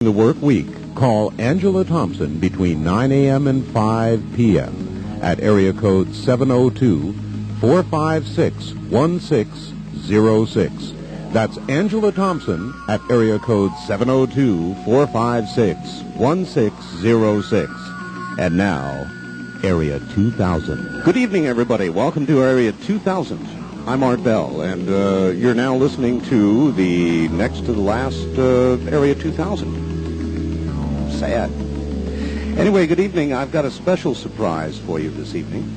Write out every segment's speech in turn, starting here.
The work week, call Angela Thompson between 9 a.m. and 5 p.m. at area code 702-456-1606. That's Angela Thompson at area code 702-456-1606. And now, Area 2000. Good evening, everybody. Welcome to Area 2000. I'm Art Bell, and you're now listening to the next to the last Area 2000. Sad. Anyway, good evening. I've got a special surprise for you this evening.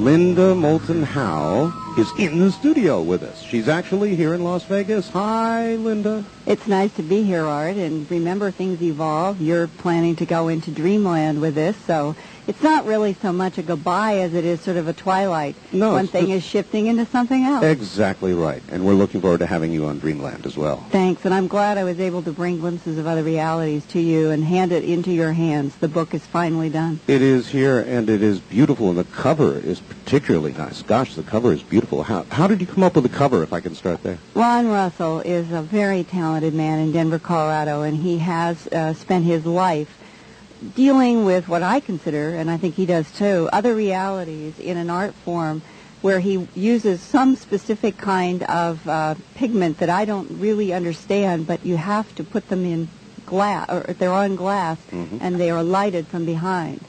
Linda Moulton Howe is in the studio with us. She's actually here in Las Vegas. Hi, Linda. It's nice to be here, Art, and remember, things evolve. You're planning to go into dreamland with this, so it's not really so much a goodbye as it is sort of a twilight. No, one thing is shifting into something else. Exactly right, and we're looking forward to having you on Dreamland as well. Thanks, and I'm glad I was able to bring glimpses of other realities to you and hand it into your hands. The book is finally done. It is here, and it is beautiful, and the cover is particularly nice. Gosh, the cover is beautiful. How did you come up with the cover, if I can start there? Ron Russell is a very talented man in Denver, Colorado, and he has spent his life dealing with what I consider, and I think he does too, other realities in an art form where he uses some specific kind of pigment that I don't really understand, but you have to put them in glass, or they're on glass, and they are lighted from behind.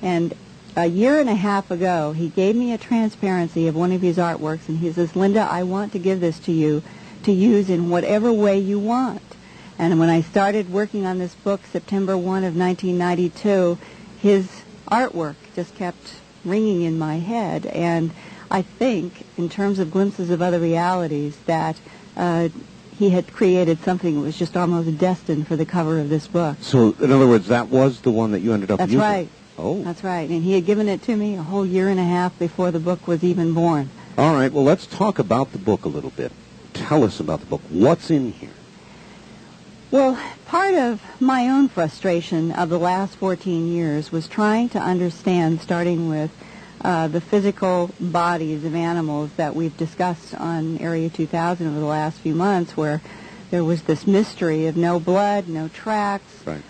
And a year and a half ago, he gave me a transparency of one of his artworks, and he says, Linda, I want to give this to you to use in whatever way you want. And when I started working on this book, September 1 of 1992, his artwork just kept ringing in my head. And I think, in terms of glimpses of other realities, that he had created something that was just almost destined for the cover of this book. So, in other words, that was the one that you ended up using? That's right. Oh. That's right. And he had given it to me a whole year and a half before the book was even born. All right. Well, let's talk about the book a little bit. Tell us about the book. What's in here? Well, part of my own frustration of the last 14 years was trying to understand, starting with the physical bodies of animals that we've discussed on Area 2000 over the last few months, where there was this mystery of no blood, no tracks, right.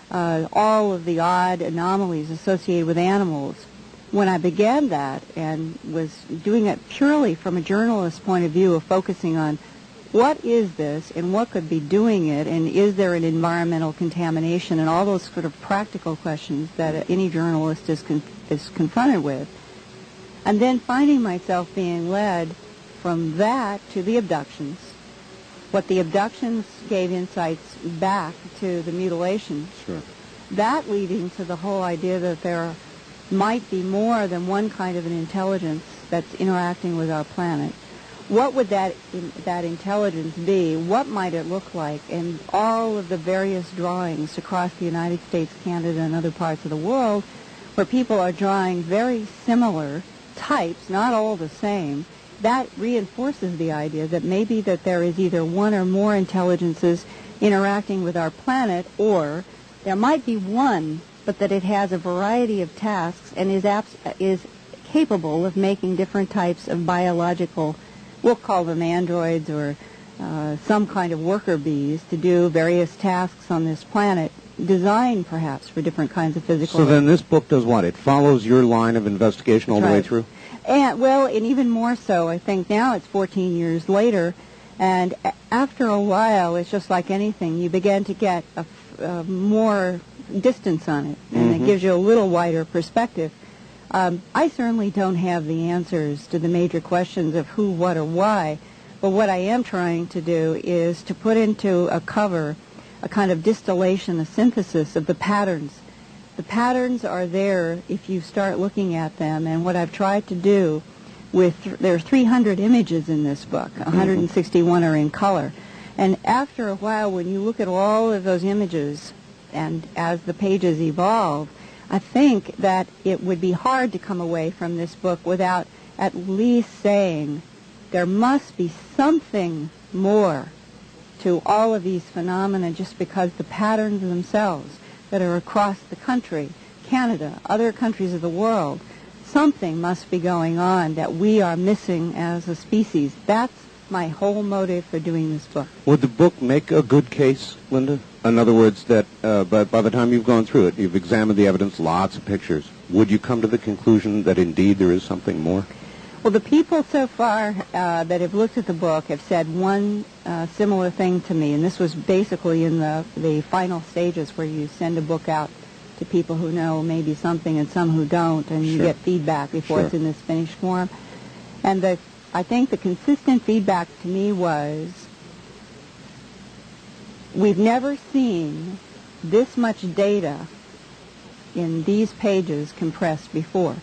All of the odd anomalies associated with animals. When I began that and was doing it purely from a journalist's point of view of focusing on what is this and what could be doing it, and is there an environmental contamination, and all those sort of practical questions that any journalist is confronted with. And then finding myself being led from that to the abductions, what the abductions gave insights back to the mutilations, Sure. that leading to the whole idea that there might be more than one kind of an intelligence that's interacting with our planet. What would that intelligence be? What might it look like? And all of the various drawings across the United States, Canada, and other parts of the world where people are drawing very similar types, not all the same, that reinforces the idea that maybe that there is either one or more intelligences interacting with our planet, or there might be one, but that it has a variety of tasks and is capable of making different types of biological, we'll call them androids or some kind of worker bees, to do various tasks on this planet, designed perhaps for different kinds of physical... So then this book does what? It follows your line of investigation all the way through? And even more so, I think now it's 14 years later, and after a while, it's just like anything. You begin to get more distance on it, and it gives you a little wider perspective. I certainly don't have the answers to the major questions of who, what, or why, but what I am trying to do is to put into a cover a kind of distillation, a synthesis of the patterns. The patterns are there if you start looking at them, and what I've tried to do there are 300 images in this book, 161 are in color, and after a while when you look at all of those images, and as the pages evolve, I think that it would be hard to come away from this book without at least saying there must be something more to all of these phenomena, just because the patterns themselves that are across the country, Canada, other countries of the world, something must be going on that we are missing as a species. That's my whole motive for doing this book. Would the book make a good case, Linda? In other words, that by the time you've gone through it, you've examined the evidence, lots of pictures, would you come to the conclusion that indeed there is something more? Well, the people so far that have looked at the book have said one similar thing to me, and this was basically in the final stages where you send a book out to people who know maybe something and some who don't, and you get feedback before it's in this finished form. And I think the consistent feedback to me was, we've never seen this much data in these pages compressed before.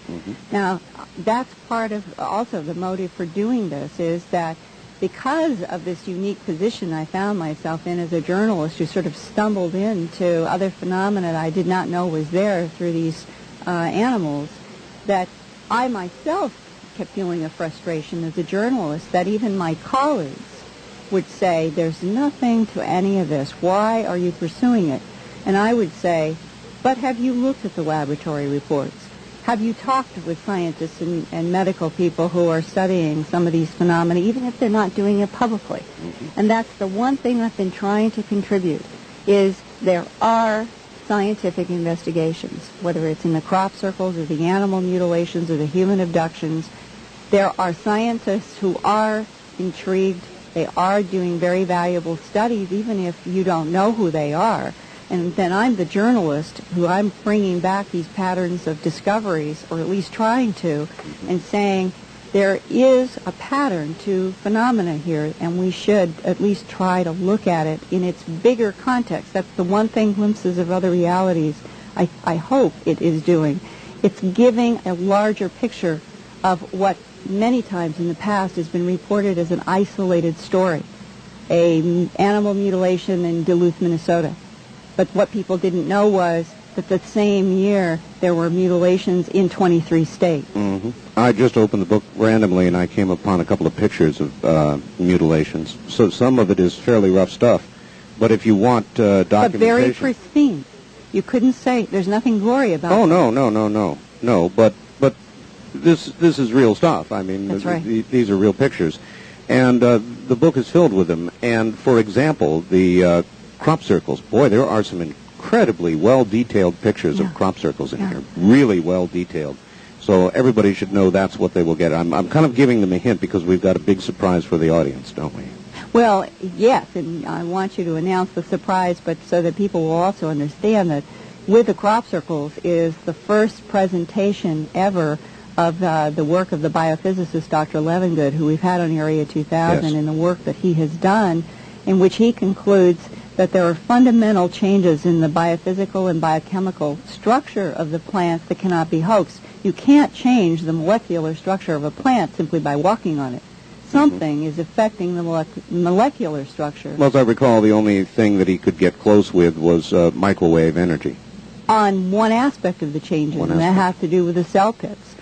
Now, that's part of also the motive for doing this, is that because of this unique position I found myself in as a journalist who sort of stumbled into other phenomena that I did not know was there through these animals, that I myself kept feeling a frustration as a journalist, that even my colleagues would say, there's nothing to any of this. Why are you pursuing it? And I would say, but have you looked at the laboratory reports? Have you talked with scientists and medical people who are studying some of these phenomena, even if they're not doing it publicly? And that's the one thing I've been trying to contribute, is there are scientific investigations, whether it's in the crop circles or the animal mutilations or the human abductions. There are scientists who are intrigued. They are doing very valuable studies, even if you don't know who they are. And then I'm the journalist who I'm bringing back these patterns of discoveries, or at least trying to, and saying there is a pattern to phenomena here, and we should at least try to look at it in its bigger context. That's the one thing Glimpses of Other Realities, I hope it is doing. It's giving a larger picture of what many times in the past has been reported as an isolated story, an animal mutilation in Duluth, Minnesota. But what people didn't know was that the same year there were mutilations in 23 states. I just opened the book randomly, and I came upon a couple of pictures of mutilations. So some of it is fairly rough stuff. But if you want documentation... But very pristine. You couldn't say there's nothing gory about it. Oh, no. But this is real stuff. I mean, that's right. These are real pictures. And the book is filled with them. And, for example, the... crop circles. Boy, there are some incredibly well-detailed pictures of crop circles in here. Really well-detailed. So everybody should know that's what they will get. I'm kind of giving them a hint because we've got a big surprise for the audience, don't we? Well, yes, and I want you to announce the surprise, but so that people will also understand that with the crop circles is the first presentation ever of the work of the biophysicist Dr. Levengood, who we've had on Area 2000, and the work that he has done, in which he concludes that there are fundamental changes in the biophysical and biochemical structure of the plants that cannot be hoaxed. You can't change the molecular structure of a plant simply by walking on it. Something is affecting the molecular structure. Well, as I recall, the only thing that he could get close with was microwave energy. On one aspect of the changes, and that has to do with the cell pits.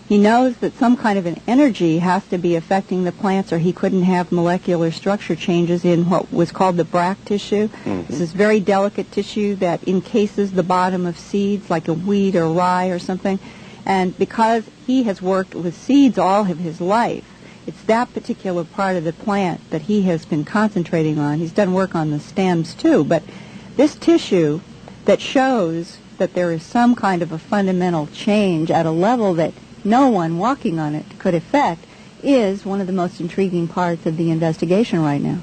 He knows that some kind of an energy has to be affecting the plants, or he couldn't have molecular structure changes in what was called the bract tissue. This is very delicate tissue that encases the bottom of seeds, like a wheat or rye or something. And because he has worked with seeds all of his life, it's that particular part of the plant that he has been concentrating on. He's done work on the stems too, but this tissue that shows that there is some kind of a fundamental change at a level that no one walking on it could affect is one of the most intriguing parts of the investigation right now.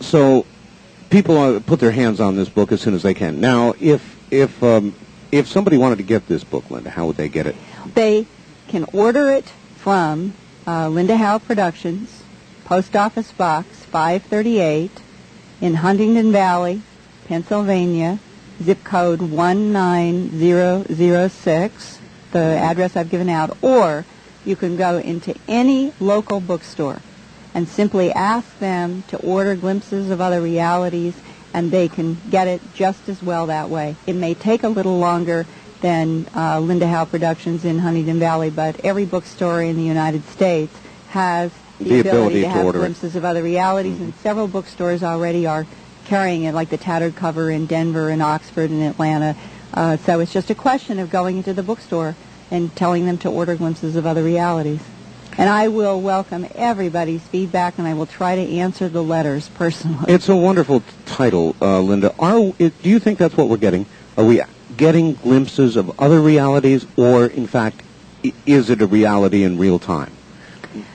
So people put their hands on this book as soon as they can. Now, if somebody wanted to get this book, Linda, how would they get it? They can order it from Linda Howe Productions, Post Office Box 538 in Huntington Valley, Pennsylvania, zip code 19006, the address I've given out, or you can go into any local bookstore and simply ask them to order Glimpses of Other Realities, and they can get it just as well that way. It may take a little longer than Linda Howe Productions in Huntington Valley, but every bookstore in the United States has the ability to have Glimpses of Other Realities, and several bookstores already are carrying it, like the Tattered Cover in Denver and Oxford and Atlanta. So it's just a question of going into the bookstore and telling them to order Glimpses of Other Realities. And I will welcome everybody's feedback, and I will try to answer the letters personally. It's a wonderful title, Linda. Do you think that's what we're getting? Are we getting glimpses of other realities, or, in fact, is it a reality in real time?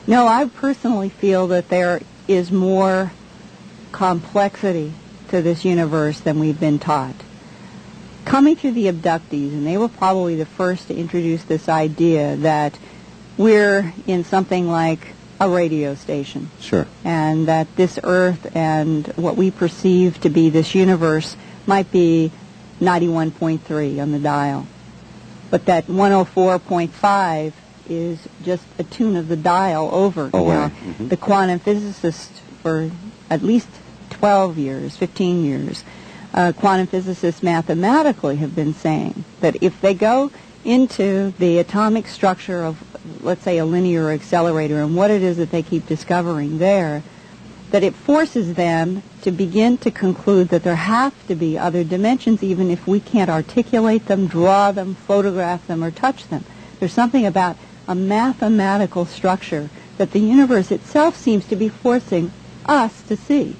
No, I personally feel that there is more complexity to this universe than we've been taught. Coming through the abductees, and they were probably the first to introduce this idea that we're in something like a radio station. Sure. And that this Earth and what we perceive to be this universe might be 91.3 on the dial. But that 104.5 is just a tune of the dial over. Oh, now, right. Mm-hmm. The quantum physicists for at least 12 years, 15 years, quantum physicists mathematically have been saying that if they go into the atomic structure of, let's say, a linear accelerator and what it is that they keep discovering there, that it forces them to begin to conclude that there have to be other dimensions, even if we can't articulate them, draw them, photograph them, or touch them. There's something about a mathematical structure that the universe itself seems to be forcing us to see.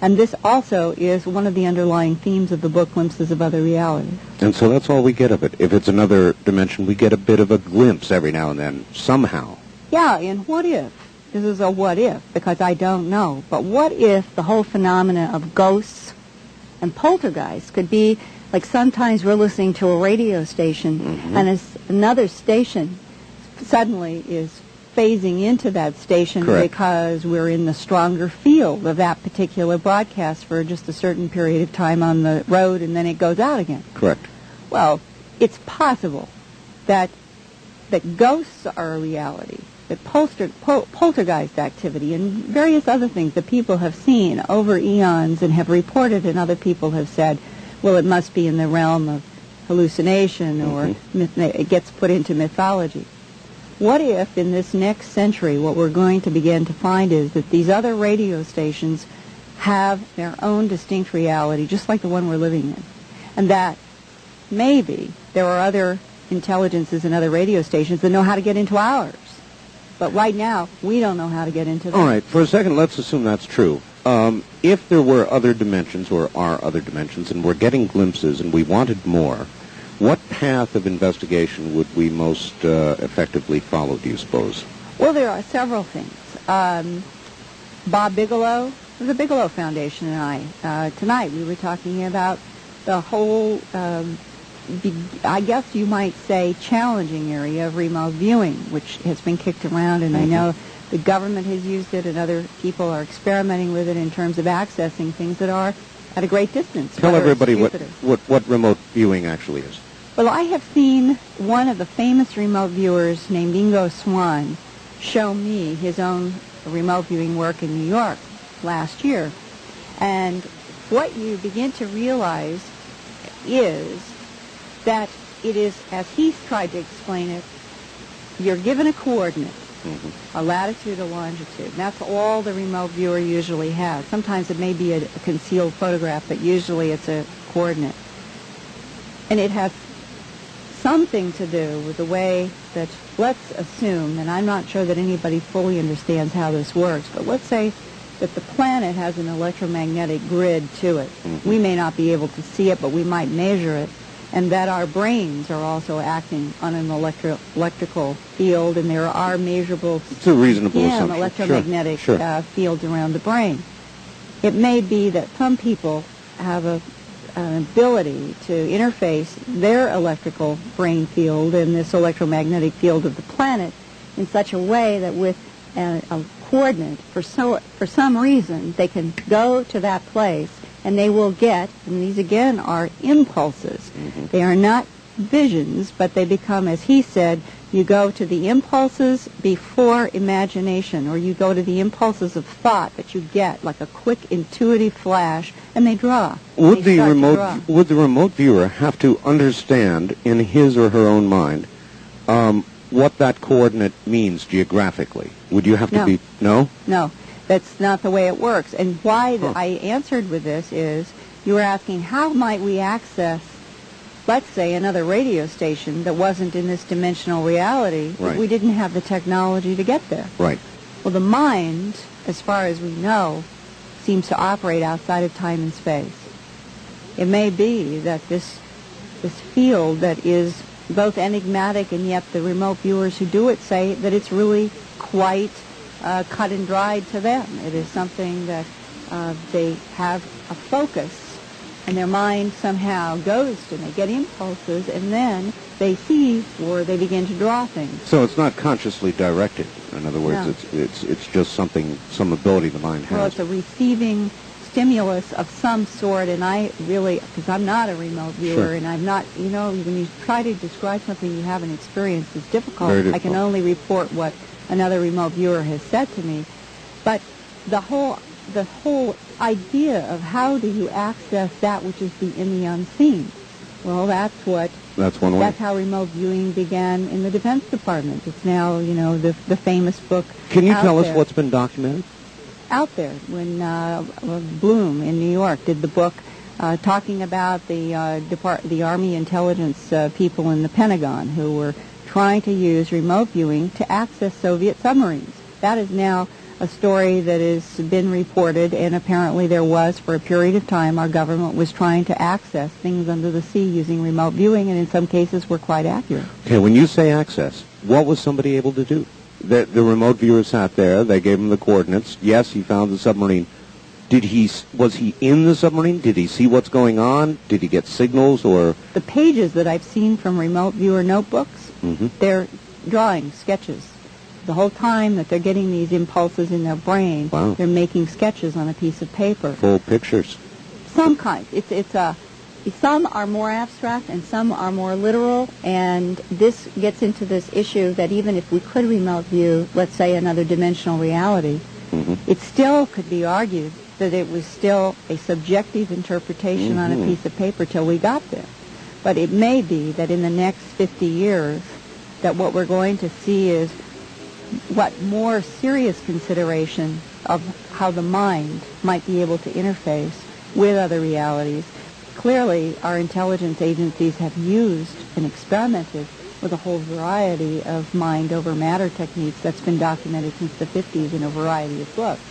And this also is one of the underlying themes of the book, Glimpses of Other Realities. And so that's all we get of it. If it's another dimension, we get a bit of a glimpse every now and then, somehow. Yeah, and what if? This is a what if, because I don't know. But what if the whole phenomena of ghosts and poltergeists could be like sometimes we're listening to a radio station and another station suddenly is phasing into that station. Correct. Because we're in the stronger field of that particular broadcast for just a certain period of time on the road, and then it goes out again. Correct. Well, it's possible that ghosts are a reality, that poltergeist activity and various other things that people have seen over eons and have reported, and other people have said, well, it must be in the realm of hallucination or it gets put into mythology. What if in this next century what we're going to begin to find is that these other radio stations have their own distinct reality, just like the one we're living in, and that maybe there are other intelligences and other radio stations that know how to get into ours. But right now, we don't know how to get into them. All right, for a second, let's assume that's true. If there were other dimensions, or are other dimensions, and we're getting glimpses and we wanted more, what path of investigation would we most effectively follow, do you suppose? Well, there are several things. Bob Bigelow, the Bigelow Foundation, and I, tonight we were talking about the whole, I guess you might say, challenging area of remote viewing, which has been kicked around, and I know the government has used it and other people are experimenting with it in terms of accessing things that are at a great distance. Tell everybody what remote viewing actually is. Well, I have seen one of the famous remote viewers named Ingo Swann show me his own remote viewing work in New York last year. And what you begin to realize is that it is, as he's tried to explain it, you're given a coordinate, a latitude, a longitude. And that's all the remote viewer usually has. Sometimes it may be a concealed photograph, but usually it's a coordinate. And it has something to do with the way that, let's assume, and I'm not sure that anybody fully understands how this works, but let's say that the planet has an electromagnetic grid to it. We may not be able to see it, but we might measure it, and that our brains are also acting on an electrical field, and there are measurable It's a reasonable assumption. electromagnetic Sure. fields around the brain. It may be that some people have an ability to interface their electrical brain field and this electromagnetic field of the planet in such a way that with a coordinate, for some reason, they can go to that place and they will get, and these again are impulses. They are not visions, but they become, as he said, you go to the impulses before imagination, or you go to the impulses of thought that you get, like a quick intuitive flash, and they draw. Would the remote viewer have to understand in his or her own mind what that coordinate means geographically? Would you have to be... No? No, that's not the way it works. And why I answered with this is, you were asking, how might we access let's say, another radio station that wasn't in this dimensional reality, Right. we didn't have the technology to get there. Right. Well, the mind, as far as we know, seems to operate outside of time and space. It may be that this field that is both enigmatic, and yet the remote viewers who do it say that it's really quite cut and dried to them. It is something that they have a focus, and their mind somehow goes to, and they get impulses, and then they see or they begin to draw things. So it's not consciously directed. In other words, No. it's just something, some ability the mind has. Well, it's a receiving stimulus of some sort, and I really, because I'm not a remote viewer, Sure. and I'm not, when you try to describe something you haven't experienced, it's difficult. Very I can difficult. only report what another remote viewer has said to me. But the whole idea of how do you access that which is in the unseen, well, that's That's one way. how remote viewing began in the Defense Department. It's now, the famous book. Can you out tell us there. what's been documented? Out there when Bloom in New York did the book talking about the Army intelligence people in the Pentagon who were trying to use remote viewing to access Soviet submarines. That is now a story that has been reported, and apparently there was, for a period of time, our government was trying to access things under the sea using remote viewing, and in some cases were quite accurate. Okay, when you say access, what was somebody able to do? The remote viewer sat there. They gave him the coordinates. Yes, he found the submarine. Was he in the submarine? Did he see what's going on? Did he get signals or? The pages that I've seen from remote viewer notebooks, Mhm. they're drawings, sketches. The whole time that they're getting these impulses in their brain, Wow. they're making sketches on a piece of paper. Full pictures. Some kinds. Some are more abstract and some are more literal, and this gets into this issue that even if we could remote view, let's say, another dimensional reality, Mhm. it still could be argued that it was still a subjective interpretation on a Mhm. piece of paper till we got there. But it may be that in the next 50 years that what we're going to see is what more serious consideration of how the mind might be able to interface with other realities. Clearly, our intelligence agencies have used and experimented with a whole variety of mind over matter techniques that's been documented since the 50s in a variety of books.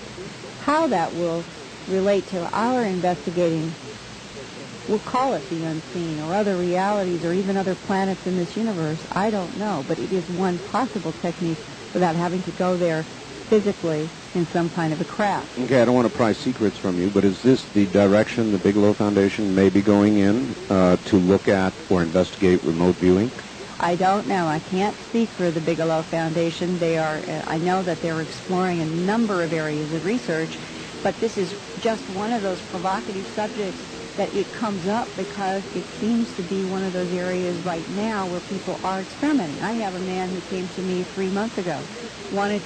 How that will relate to our investigating, we'll call it the unseen, or other realities, or even other planets in this universe, I don't know, but it is one possible technique without having to go there physically in some kind of a craft. Okay, I don't want to pry secrets from you, but is this the direction the Bigelow Foundation may be going in to look at or investigate remote viewing? I don't know. I can't speak for the Bigelow Foundation. I know that they're exploring a number of areas of research, but this is just one of those provocative subjects that it comes up because it seems to be one of those areas right now where people are experimenting. I have a man who came to me 3 months ago, wanted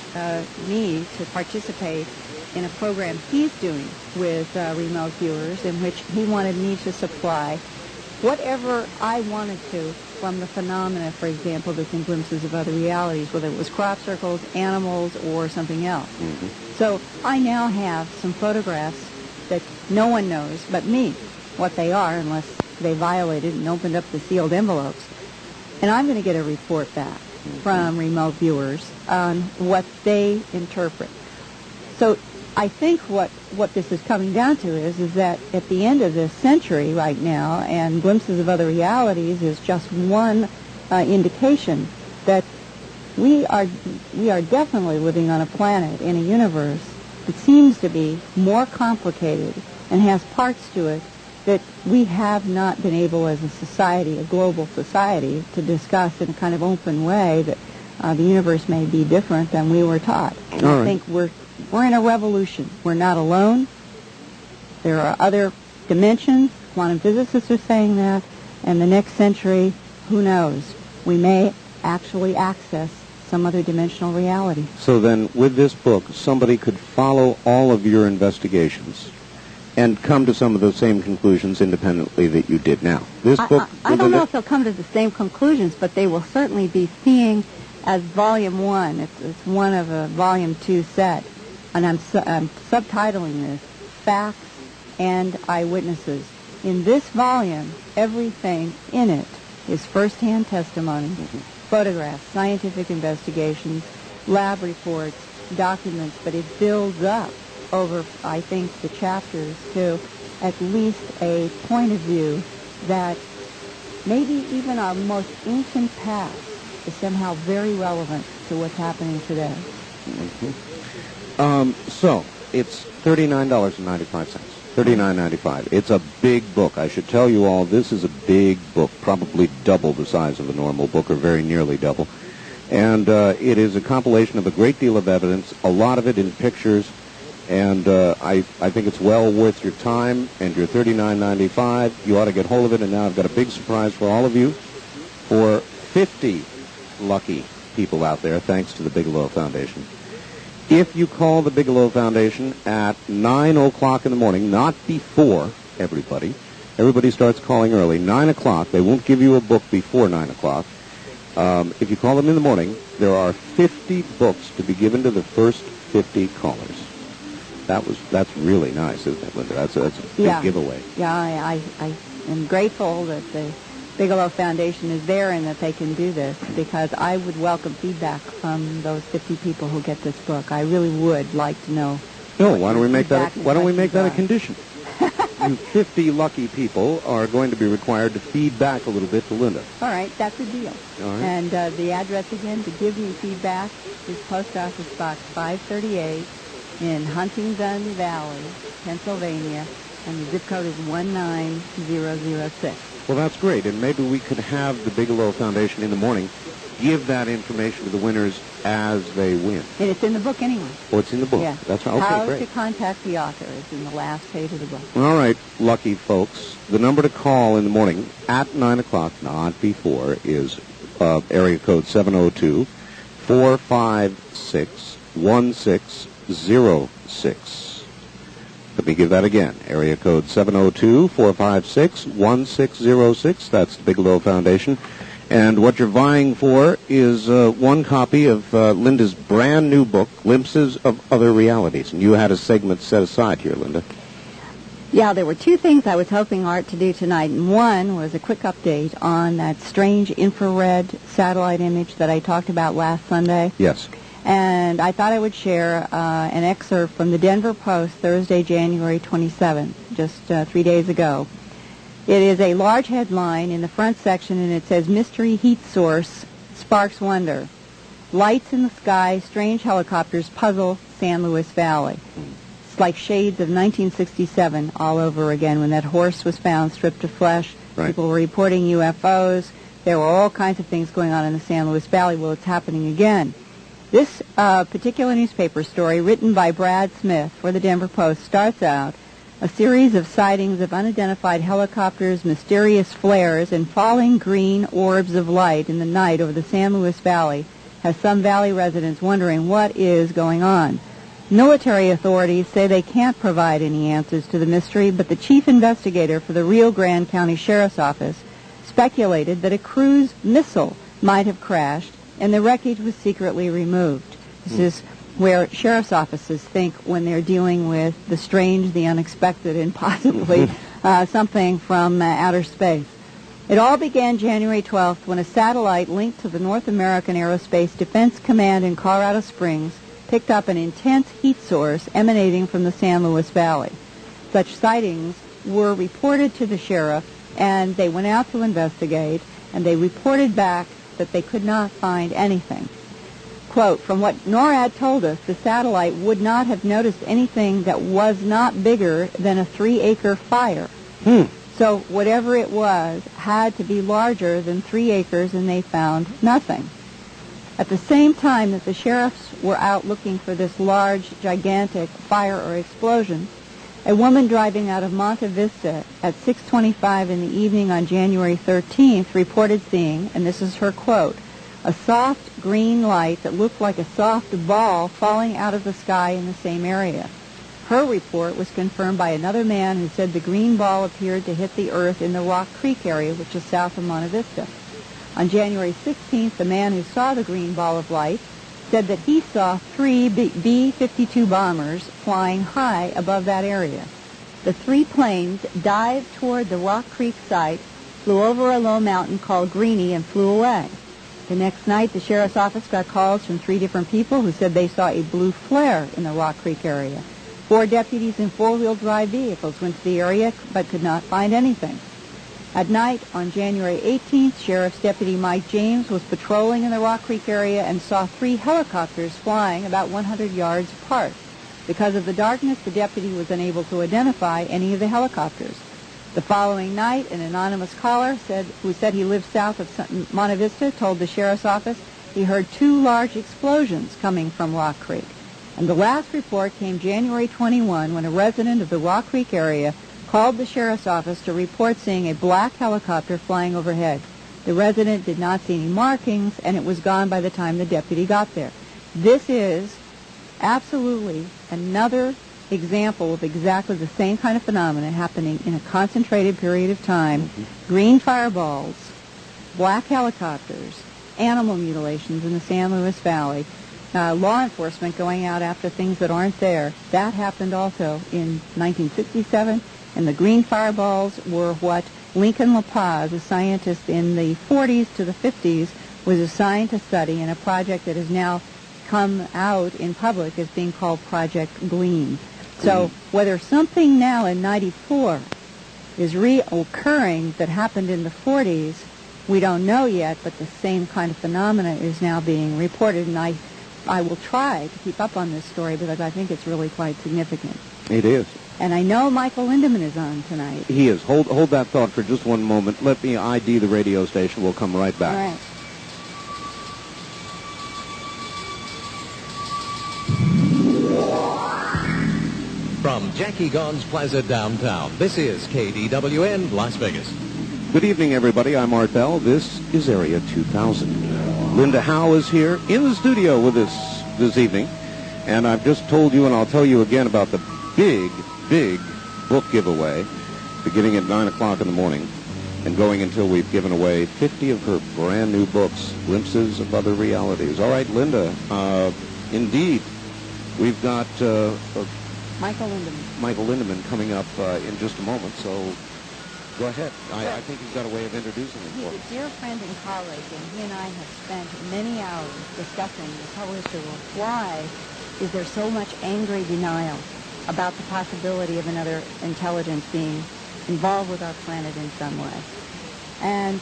me to participate in a program he's doing with remote viewers in which he wanted me to supply whatever I wanted to from the phenomena, for example, that's in Glimpses of Other Realities, whether it was crop circles, animals, or something else. Mhm. So I now have some photographs that no one knows but me what they are unless they violated and opened up the sealed envelopes. And I'm going to get a report back from remote viewers on what they interpret. So I think what this is coming down to is that at the end of this century right now, and Glimpses of Other Realities is just one indication that we are definitely living on a planet in a universe that seems to be more complicated and has parts to it that we have not been able as a society, a global society, to discuss in a kind of open way that the universe may be different than we were taught. And All I right. think we're in a revolution. We're not alone. There are other dimensions. Quantum physicists are saying that. And the next century, who knows? We may actually access some other dimensional reality. So then, with this book, somebody could follow all of your investigations and come to some of the same conclusions independently that you did now. This book... I don't know if they'll come to the same conclusions, but they will certainly be seeing as volume one. It's one of a volume two set. And I'm subtitling this, Facts and Eyewitnesses. In this volume, everything in it is first-hand testimony, photographs, scientific investigations, lab reports, documents, but it builds up over, I think, the chapters to at least a point of view that maybe even our most ancient past is somehow very relevant to what's happening today. So it's $39.95. $39.95. It's a big book. I should tell you all, this is a big book, probably double the size of a normal book, or very nearly double. And it is a compilation of a great deal of evidence, a lot of it in pictures, and I think it's well worth your time and your $39.95. You ought to get hold of it, and now I've got a big surprise for all of you. For 50 lucky people out there, thanks to the Bigelow Foundation. If you call the Bigelow Foundation at 9 o'clock in the morning, not before everybody. Everybody starts calling early. 9 o'clock. They won't give you a book before 9 o'clock. If you call them in the morning, there are 50 books to be given to the first 50 callers. That's really nice, isn't it, Linda? That's a big giveaway. Yeah, I am grateful that the Bigelow Foundation is there and that they can do this, because I would welcome feedback from those 50 people who get this book. I really would like to know. No, why don't we make that a condition? You 50 lucky people are going to be required to feed back a little bit to Linda. All right, that's a deal. All right. And the address again to give me feedback is Post Office Box 538 in Huntingdon Valley, Pennsylvania, and the zip code is 19006. Well, that's great, and maybe we could have the Bigelow Foundation in the morning give that information to the winners as they win. And it's in the book anyway. Oh, it's in the book. Yeah. That's right. Okay, How great. to contact the author is in the last page of the book. All right, lucky folks. The number to call in the morning at 9 o'clock, not before, is area code 702-456-1606. Let me give that again. Area code 702-456-1606. That's the Bigelow Foundation. And what you're vying for is one copy of Linda's brand new book, Glimpses of Other Realities. And you had a segment set aside here, Linda. Yeah, there were two things I was hoping Art to do tonight. And one was a quick update on that strange infrared satellite image that I talked about last Sunday. Yes. And I thought I would share an excerpt from the Denver Post, Thursday, January 27th, just 3 days ago. It is a large headline in the front section, and it says, Mystery Heat Source Sparks Wonder. Lights in the sky, strange helicopters puzzle San Luis Valley. It's like shades of 1967 all over again, when that horse was found stripped of flesh. Right. People were reporting UFOs. There were all kinds of things going on in the San Luis Valley. Well, it's happening again. This particular newspaper story, written by Brad Smith for the Denver Post, starts out, a series of sightings of unidentified helicopters, mysterious flares, and falling green orbs of light in the night over the San Luis Valley has some valley residents wondering what is going on. Military authorities say they can't provide any answers to the mystery, but the chief investigator for the Rio Grande County Sheriff's Office speculated that a cruise missile might have crashed and the wreckage was secretly removed. This is where sheriff's offices think when they're dealing with the strange, the unexpected, and possibly something from outer space. It all began January 12th when a satellite linked to the North American Aerospace Defense Command in Colorado Springs picked up an intense heat source emanating from the San Luis Valley. Such sightings were reported to the sheriff, and they went out to investigate, and they reported back that they could not find anything. Quote, from what NORAD told us, the satellite would not have noticed anything that was not bigger than a 3-acre fire. So whatever it was had to be larger than 3 acres, and they found nothing. At the same time that the sheriffs were out looking for this large, gigantic fire or explosion, a woman driving out of Monte Vista at 6:25 in the evening on January 13th reported seeing, and this is her quote, a soft green light that looked like a soft ball falling out of the sky in the same area. Her report was confirmed by another man who said the green ball appeared to hit the earth in the Rock Creek area, which is south of Monte Vista. On January 16th, the man who saw the green ball of light said that he saw 3 B-52 bombers flying high above that area. The 3 planes dived toward the Rock Creek site, flew over a low mountain called Greenie, and flew away. The next night, the sheriff's office got calls from 3 different people who said they saw a blue flare in the Rock Creek area. 4 deputies in 4-wheel drive vehicles went to the area but could not find anything. At night, on January 18th, Sheriff's Deputy Mike James was patrolling in the Rock Creek area and saw 3 helicopters flying about 100 yards apart. Because of the darkness, the deputy was unable to identify any of the helicopters. The following night, an anonymous caller who said he lived south of Monte Vista told the sheriff's office he heard 2 large explosions coming from Rock Creek. And the last report came January 21 when a resident of the Rock Creek area called the sheriff's office to report seeing a black helicopter flying overhead. The resident did not see any markings, and it was gone by the time the deputy got there. This is absolutely another example of exactly the same kind of phenomena happening in a concentrated period of time. Green fireballs, black helicopters, animal mutilations in the San Luis Valley, law enforcement going out after things that aren't there. That happened also in 1967, and the green fireballs were what Lincoln La Paz, a scientist in the 40s to the 50s, was assigned to study in a project that has now come out in public as being called Project Gleam. So whether something now in 94 is reoccurring that happened in the 40s, we don't know yet, but the same kind of phenomena is now being reported, and I will try to keep up on this story because I think it's really quite significant. It is. And I know Michael Lindeman is on tonight. He is. Hold that thought for just one moment. Let me ID the radio station. We'll come right back. All right. From Jackie Gone's Plaza downtown, this is KDWN Las Vegas. Good evening, everybody. I'm Art Bell. This is Area 2000. Linda Howe is here in the studio with us this evening. And I've just told you, and I'll tell you again, about the big book giveaway beginning at 9 o'clock in the morning and going until we've given away 50 of her brand new books, Glimpses of Other Realities. All right, Linda, indeed, we've got Michael Lindeman. Michael Lindeman coming up in just a moment, so go ahead. I think you've got a way of introducing him for us. He's a dear friend and colleague, and he and I have spent many hours discussing the whole issue of why is there so much angry denial about the possibility of another intelligence being involved with our planet in some way. And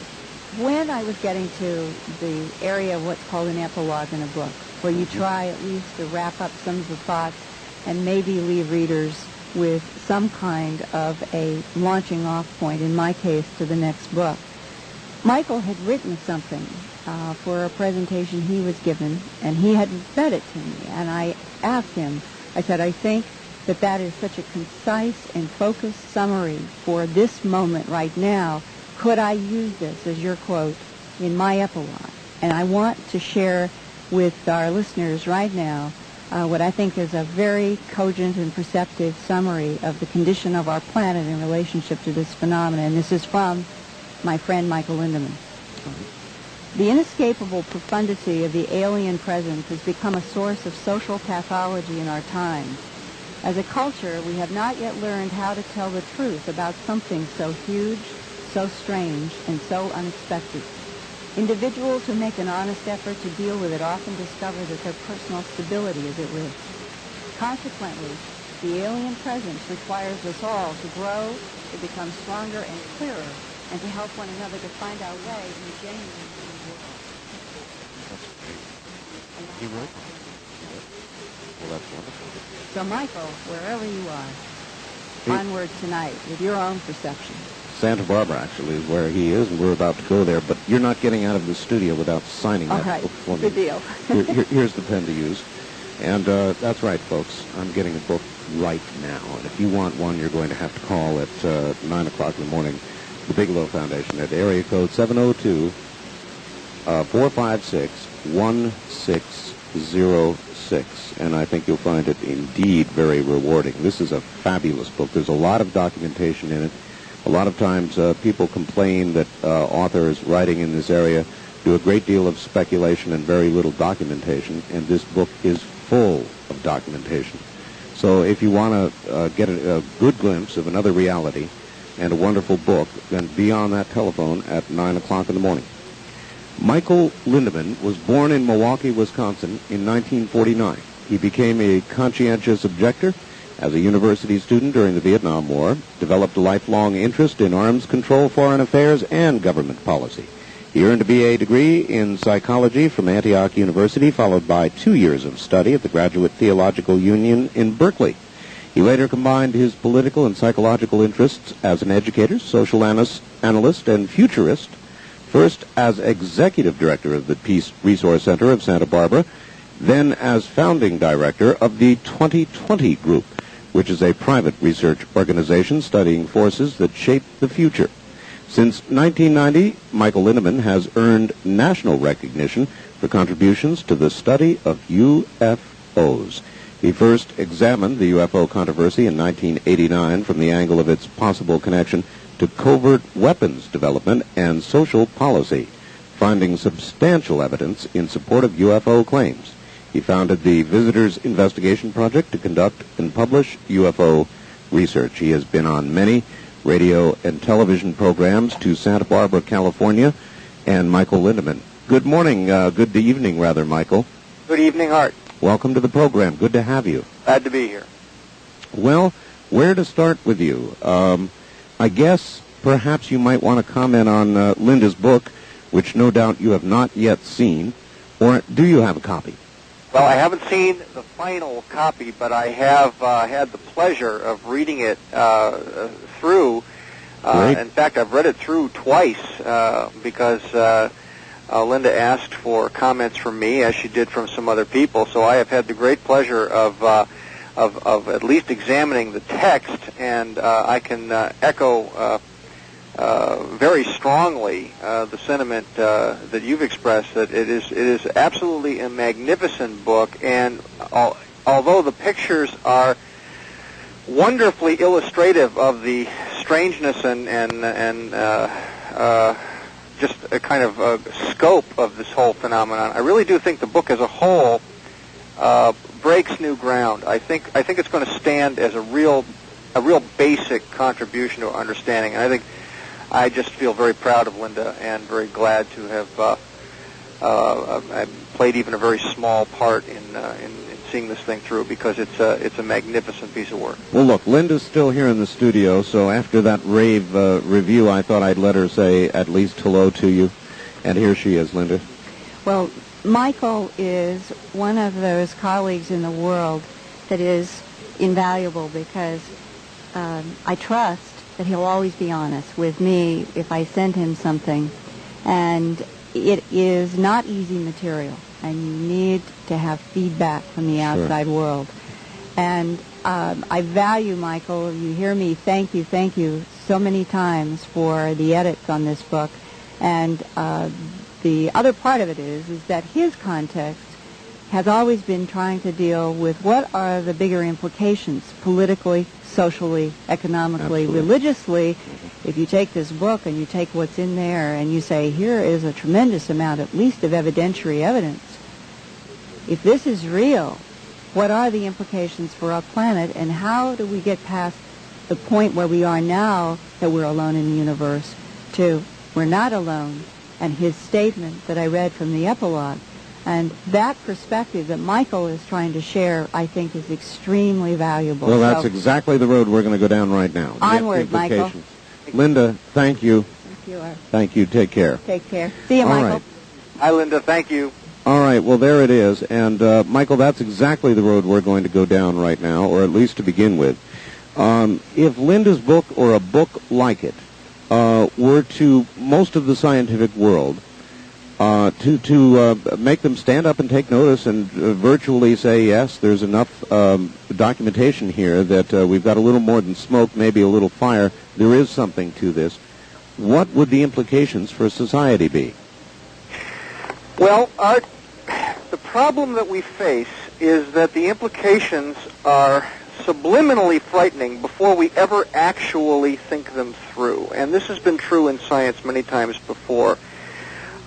when I was getting to the area of what's called an epilogue in a book, where you try at least to wrap up some of the thoughts and maybe leave readers with some kind of a launching off point, in my case, to the next book. Michael had written something for a presentation he was given, and he had read it to me. And I asked him, I said, I think that is such a concise and focused summary for this moment right now. Could I use this as your quote in my epilogue? And I want to share with our listeners right now what I think is a very cogent and perceptive summary of the condition of our planet in relationship to this phenomenon. And this is from my friend Michael Lindeman. The inescapable profundity of the alien presence has become a source of social pathology in our time. As a culture, we have not yet learned how to tell the truth about something so huge, so strange, and so unexpected. Individuals who make an honest effort to deal with it often discover that their personal stability is at risk. Consequently, the alien presence requires us all to grow, to become stronger and clearer, and to help one another to find our way in the genuine new world. That's great. He wrote that. Well, that's wonderful. So, Michael, wherever you are, onward tonight with your own perception. Santa Barbara, actually, is where he is, and we're about to go there. But you're not getting out of the studio without signing All that right. book for me. Good deal. Here's the pen to use. And that's right, folks. I'm getting a book right now. And if you want one, you're going to have to call at 9 o'clock in the morning, the Bigelow Foundation, at area code 702-456-1606. And I think you'll find it indeed very rewarding. This is a fabulous book. There's a lot of documentation in it. A lot of times people complain that authors writing in this area do a great deal of speculation and very little documentation, and this book is full of documentation. So if you want to get a good glimpse of another reality and a wonderful book, then be on that telephone at 9 o'clock in the morning. Michael Lindemann was born in Milwaukee, Wisconsin in 1949. He became a conscientious objector as a university student during the Vietnam War, developed a lifelong interest in arms control, foreign affairs, and government policy. He earned a BA degree in psychology from Antioch University, followed by 2 years of study at the Graduate Theological Union in Berkeley. He later combined his political and psychological interests as an educator, social analyst, and futurist, first as executive director of the Peace Resource Center of Santa Barbara, then as founding director of the 2020 Group, which is a private research organization studying forces that shape the future. Since 1990, Michael Lindemann has earned national recognition for contributions to the study of UFOs. He first examined the UFO controversy in 1989 from the angle of its possible connection to covert weapons development and social policy, finding substantial evidence in support of UFO claims. He founded the Visitors Investigation Project to conduct and publish UFO research. He has been on many radio and television programs to Santa Barbara, California, and Michael Lindemann. Good morning, good evening, rather, Michael. Good evening, Art. Welcome to the program. Good to have you. Glad to be here. Well, where to start with you? I guess perhaps you might want to comment on Linda's book, which no doubt you have not yet seen, or do you have a copy? Well, I haven't seen the final copy, but I have had the pleasure of reading it through. In fact, I've read it through twice because Linda asked for comments from me, as she did from some other people. So I have had the great pleasure of at least examining the text, and I can echo very strongly the sentiment that you've expressed, that it is absolutely a magnificent book, and although the pictures are wonderfully illustrative of the strangeness and just a kind of scope of this whole phenomenon, I really do think the book as a whole breaks new ground. I think it's going to stand as a real basic contribution to our understanding, and I just feel very proud of Linda and very glad to have played even a very small part in seeing this thing through, because it's a magnificent piece of work. Well, look, Linda's still here in the studio, so after that rave review, I thought I'd let her say at least hello to you, and here she is, Linda. Well, Michael is one of those colleagues in the world that is invaluable, because I trust that he'll always be honest with me if I send him something. And it is not easy material, and you need to have feedback from the outside world. And I value, Michael, you hear me thank you so many times for the edits on this book. And the other part of it is that his context has always been trying to deal with what are the bigger implications politically, socially, economically, Absolutely. Religiously. If you take this book and you take what's in there and you say, here is a tremendous amount, at least, of evidentiary evidence. If this is real, what are the implications for our planet, and how do we get past the point where we are now, that we're alone in the universe, to we're not alone, and his statement that I read from the epilogue. And that perspective that Michael is trying to share, I think, is extremely valuable. Well, that's exactly the road we're going to go down right now. Onward, Michael. Linda, thank you. Thank you, Art. Thank you. Take care. Take care. See you, All Michael. right. Hi, Linda. Thank you. All right, well, there it is. And, Michael, that's exactly the road we're going to go down right now, or at least to begin with. If Linda's book, or a book like it, were to most of the scientific world, to make them stand up and take notice and virtually say, yes, there's enough documentation here that we've got a little more than smoke, maybe a little fire, there is something to this, what would the implications for society be? Well, Art, the problem that we face is that the implications are subliminally frightening before we ever actually think them through. And this has been true in science many times before.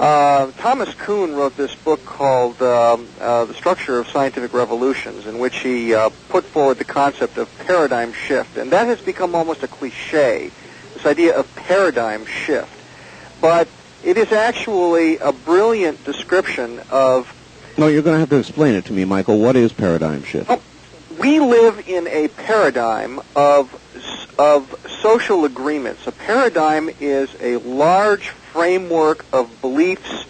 Thomas Kuhn wrote this book called The Structure of Scientific Revolutions, in which he put forward the concept of paradigm shift. And that has become almost a cliche, this idea of paradigm shift. But it is actually a brilliant description of... No, you're going to have to explain it to me, Michael. What is paradigm shift? Oh, we live in a paradigm of social agreements. A paradigm is a large framework of beliefs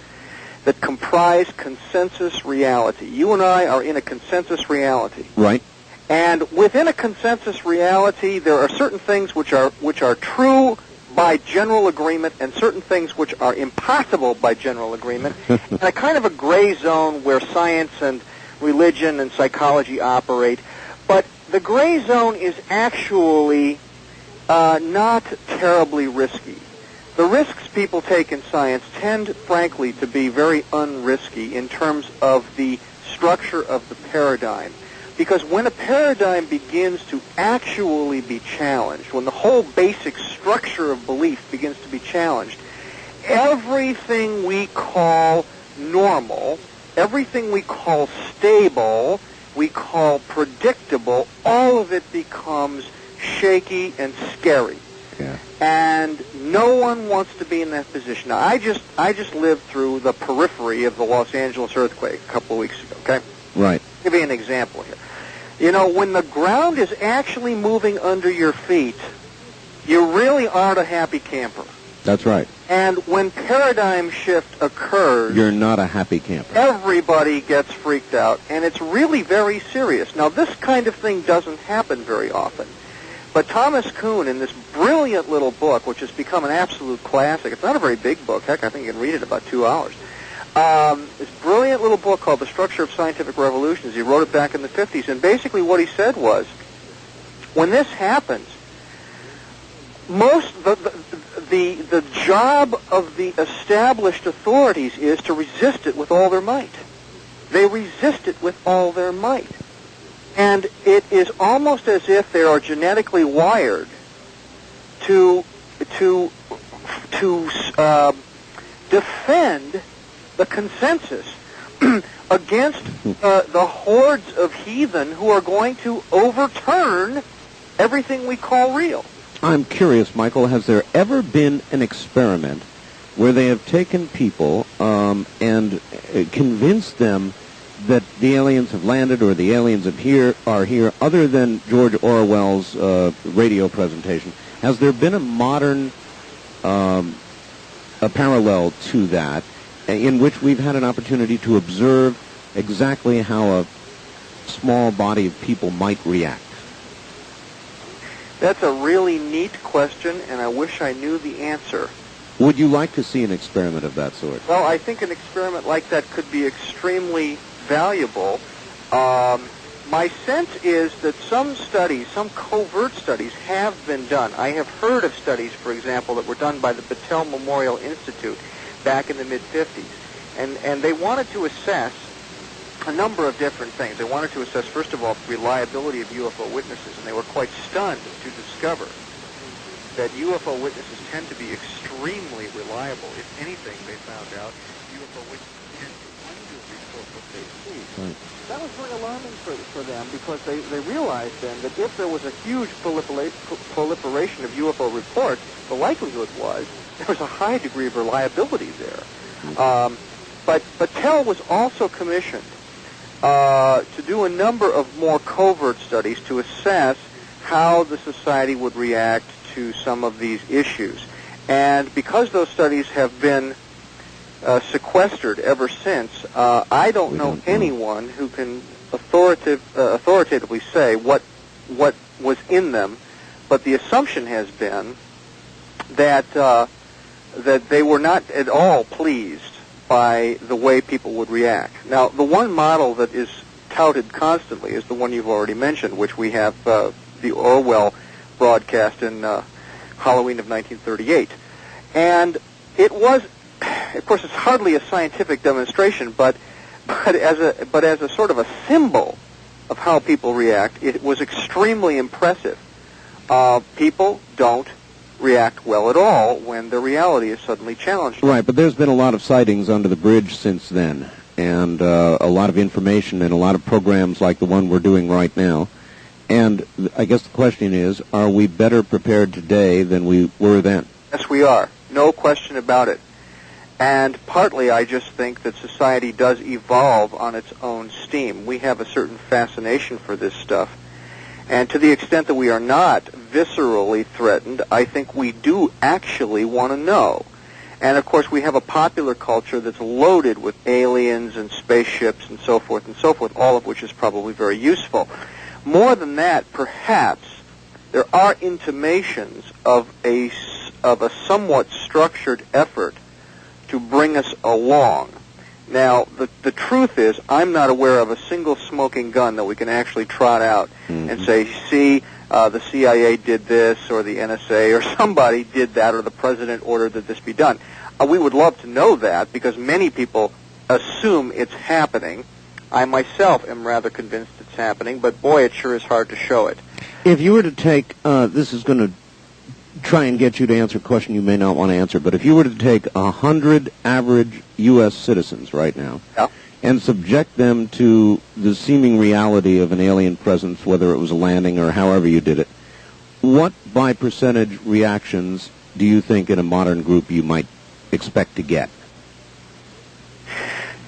that comprise consensus reality. You and I are in a consensus reality. Right. And within a consensus reality, there are certain things which are true by general agreement and certain things which are impossible by general agreement, and a kind of a gray zone where science and religion and psychology operate. But the gray zone is actually not terribly risky. The risks people take in science tend, frankly, to be very unrisky in terms of the structure of the paradigm. Because when a paradigm begins to actually be challenged, when the whole basic structure of belief begins to be challenged, everything we call normal, everything we call stable, we call predictable, all of it becomes shaky and scary. Yeah. And no one wants to be in that position. Now, I just lived through the periphery of the Los Angeles earthquake a couple of weeks ago, okay? Right. I'll give you an example here. You know, when the ground is actually moving under your feet, you really aren't a happy camper. That's right. And when paradigm shift occurs... You're not a happy camper. Everybody gets freaked out, and it's really very serious. Now, this kind of thing doesn't happen very often. But Thomas Kuhn, in this brilliant little book, which has become an absolute classic, it's not a very big book. Heck, I think you can read it in about 2 hours. This brilliant little book called The Structure of Scientific Revolutions. He wrote it back in the 50s, and basically what he said was, when this happens, the job of the established authorities is to resist it with all their might. They resist it with all their might. And it is almost as if they are genetically wired to defend the consensus against the hordes of heathen who are going to overturn everything we call real. I'm curious, Michael, has there ever been an experiment where they have taken people and convinced them that the aliens have landed or the aliens are here, other than George Orwell's radio presentation? Has there been a modern a parallel to that in which we've had an opportunity to observe exactly how a small body of people might react? That's a really neat question, and I wish I knew the answer. Would you like to see an experiment of that sort? Well, I think an experiment like that could be extremely valuable. My sense is that some studies, some covert studies, have been done. I have heard of studies, for example, that were done by the Battelle Memorial Institute back in the mid-50s. And they wanted to assess a number of different things. They wanted to assess, first of all, the reliability of UFO witnesses, and they were quite stunned to discover that UFO witnesses tend to be extremely reliable. If anything, they found out UFO witnesses tend to under-report what they see. Right. That was very alarming for them, because they realized then that if there was a huge proliferation of UFO reports, the likelihood was there was a high degree of reliability there. But Battelle was also commissioned to do a number of more covert studies to assess how the society would react to some of these issues. And because those studies have been sequestered ever since, I don't know anyone who can authoritatively say what was in them, but the assumption has been that that they were not at all pleased by the way people would react. Now, the one model that is touted constantly is the one you've already mentioned, which we have the Orwell broadcast in Halloween of 1938. And it was, of course, it's hardly a scientific demonstration, but as a sort of a symbol of how people react, it was extremely impressive. People don't react well at all when their reality is suddenly challenged. Right, but there's been a lot of sightings under the bridge since then, and a lot of information and a lot of programs like the one we're doing right now. And I guess the question is, are we better prepared today than we were then? Yes, we are. No question about it. And partly I just think that society does evolve on its own steam. We have a certain fascination for this stuff. And to the extent that we are not viscerally threatened, I think we do actually want to know. And, of course, we have a popular culture that's loaded with aliens and spaceships and so forth, all of which is probably very useful. More than that, perhaps, there are intimations of a somewhat structured effort to bring us along. Now, the truth is, I'm not aware of a single smoking gun that we can actually trot out and say, see, the CIA did this, or the NSA, or somebody did that, or the president ordered that this be done. We would love to know that, because many people assume it's happening. I myself am rather convinced it's happening, but boy, it sure is hard to show it. If you were to take, this is going to try and get you to answer a question you may not want to answer, but if you were to take 100 average U.S. citizens right now and subject them to the seeming reality of an alien presence, whether it was a landing or however you did it, what by percentage reactions do you think in a modern group you might expect to get?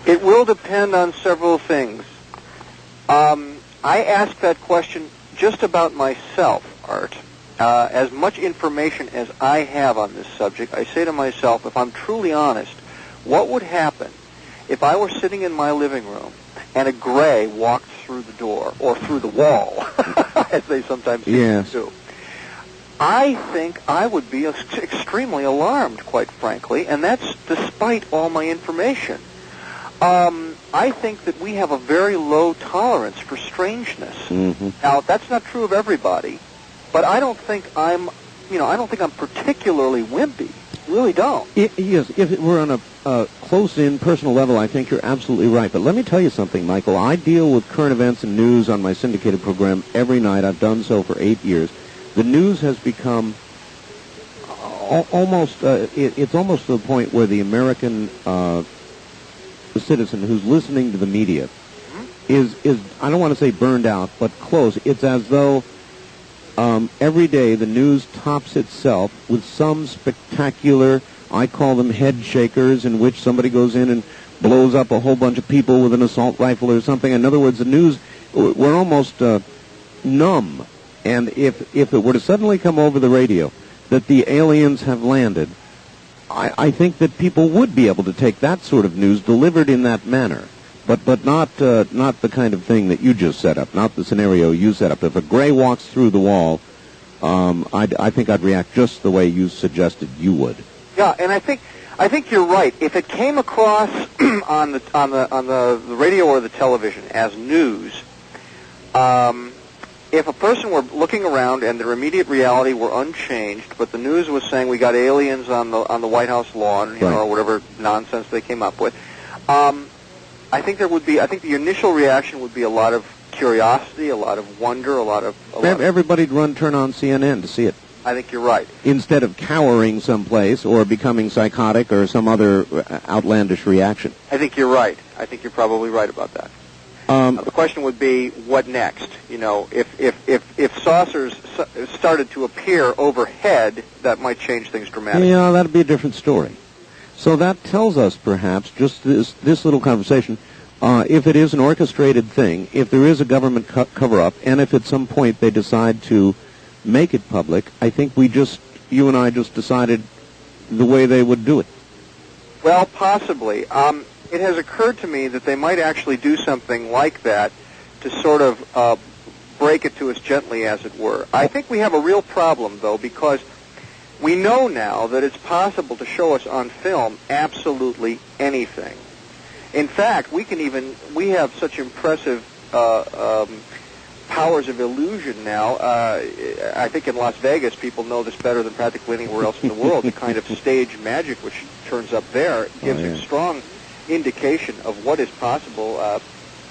It will depend on several things. I ask that question just about myself, Art. As much information as I have on this subject, I say to myself, if I'm truly honest, what would happen if I were sitting in my living room and a gray walked through the door, or through the wall, as they sometimes do? I think I would be extremely alarmed, quite frankly, and that's despite all my information. I think that we have a very low tolerance for strangeness. Now, that's not true of everybody. But I don't think I'm particularly wimpy. Really don't. Yes, if it were on a close-in personal level, I think you're absolutely right. But let me tell you something, Michael. I deal with current events and news on my syndicated program every night. I've done so for 8 years. The news has become it's almost to the point where the American citizen who's listening to the media is I don't want to say burned out, but close. It's as though every day the news tops itself with some spectacular, I call them head shakers, in which somebody goes in and blows up a whole bunch of people with an assault rifle or something. In other words, the news, we're almost numb. And if it were to suddenly come over the radio that the aliens have landed, I think that people would be able to take that sort of news delivered in that manner. But not the kind of thing that you just set up, not the scenario you set up. If a gray walks through the wall, I think I'd react just the way you suggested you would. Yeah, and I think you're right. If it came across on the radio or the television as news, if a person were looking around and their immediate reality were unchanged, but the news was saying we got aliens on the White House lawn, or whatever nonsense they came up with. I think the initial reaction would be a lot of curiosity, a lot of wonder, everybody'd turn on CNN to see it. I think you're right. Instead of cowering someplace or becoming psychotic or some other outlandish reaction. I think you're right. I think you're probably right about that. The question would be, what next? If saucers started to appear overhead, that might change things dramatically. Yeah, that'd be a different story. So that tells us, perhaps, just this little conversation, if it is an orchestrated thing, if there is a government cover-up, and if at some point they decide to make it public, I think you and I just decided the way they would do it. Well, possibly. It has occurred to me that they might actually do something like that to sort of break it to us gently, as it were. I think we have a real problem, though, because we know now that it's possible to show us on film absolutely anything. In fact, we have such impressive powers of illusion now. I think in Las Vegas, people know this better than practically anywhere else in the world. The kind of stage magic which turns up there gives a strong indication of what is possible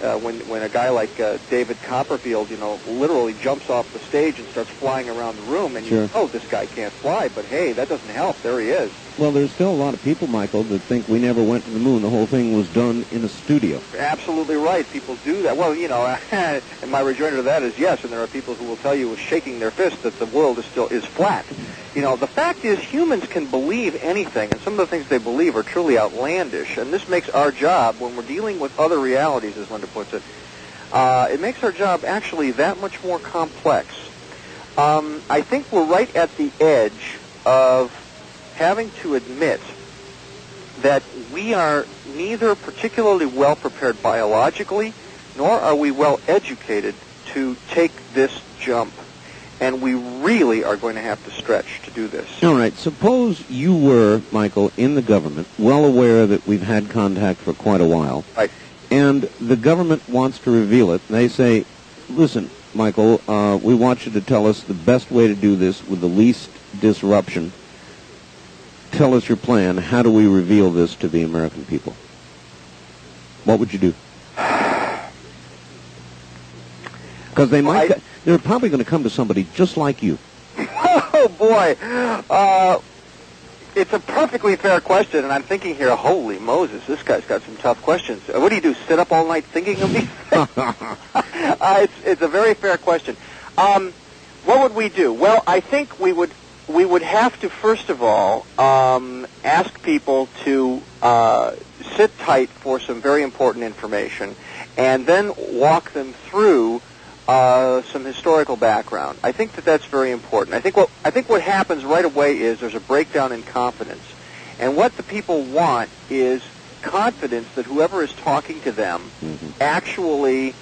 when a guy like David Copperfield, literally jumps off the stage and starts flying around the room, and you know this guy can't fly, but hey, that doesn't help. There he is. Well, there's still a lot of people, Michael, that think we never went to the moon. The whole thing was done in a studio. Absolutely right. People do that. Well, and my rejoinder to that is yes, and there are people who will tell you with shaking their fist that the world is flat. The fact is humans can believe anything, and some of the things they believe are truly outlandish, and this makes our job, when we're dealing with other realities, as Linda puts it, it makes our job actually that much more complex. I think we're right at the edge of having to admit that we are neither particularly well prepared biologically, nor are we well educated to take this jump. And we really are going to have to stretch to do this. All right. Suppose you were, Michael, in the government, well aware that we've had contact for quite a while. Right. And the government wants to reveal it. They say, listen, Michael, we want you to tell us the best way to do this with the least disruption. Tell us your plan. How do we reveal this to the American people? What would you do? Because they're probably going to come to somebody just like you. Oh, boy. It's a perfectly fair question, and I'm thinking here, holy Moses, this guy's got some tough questions. What do you do, sit up all night thinking of these things? It's a very fair question. What would we do? Well, I think we would have to, first of all, ask people to sit tight for some very important information, and then walk them through some historical background. I think that's very important. I think what happens right away is there's a breakdown in confidence, and what the people want is confidence that whoever is talking to them actually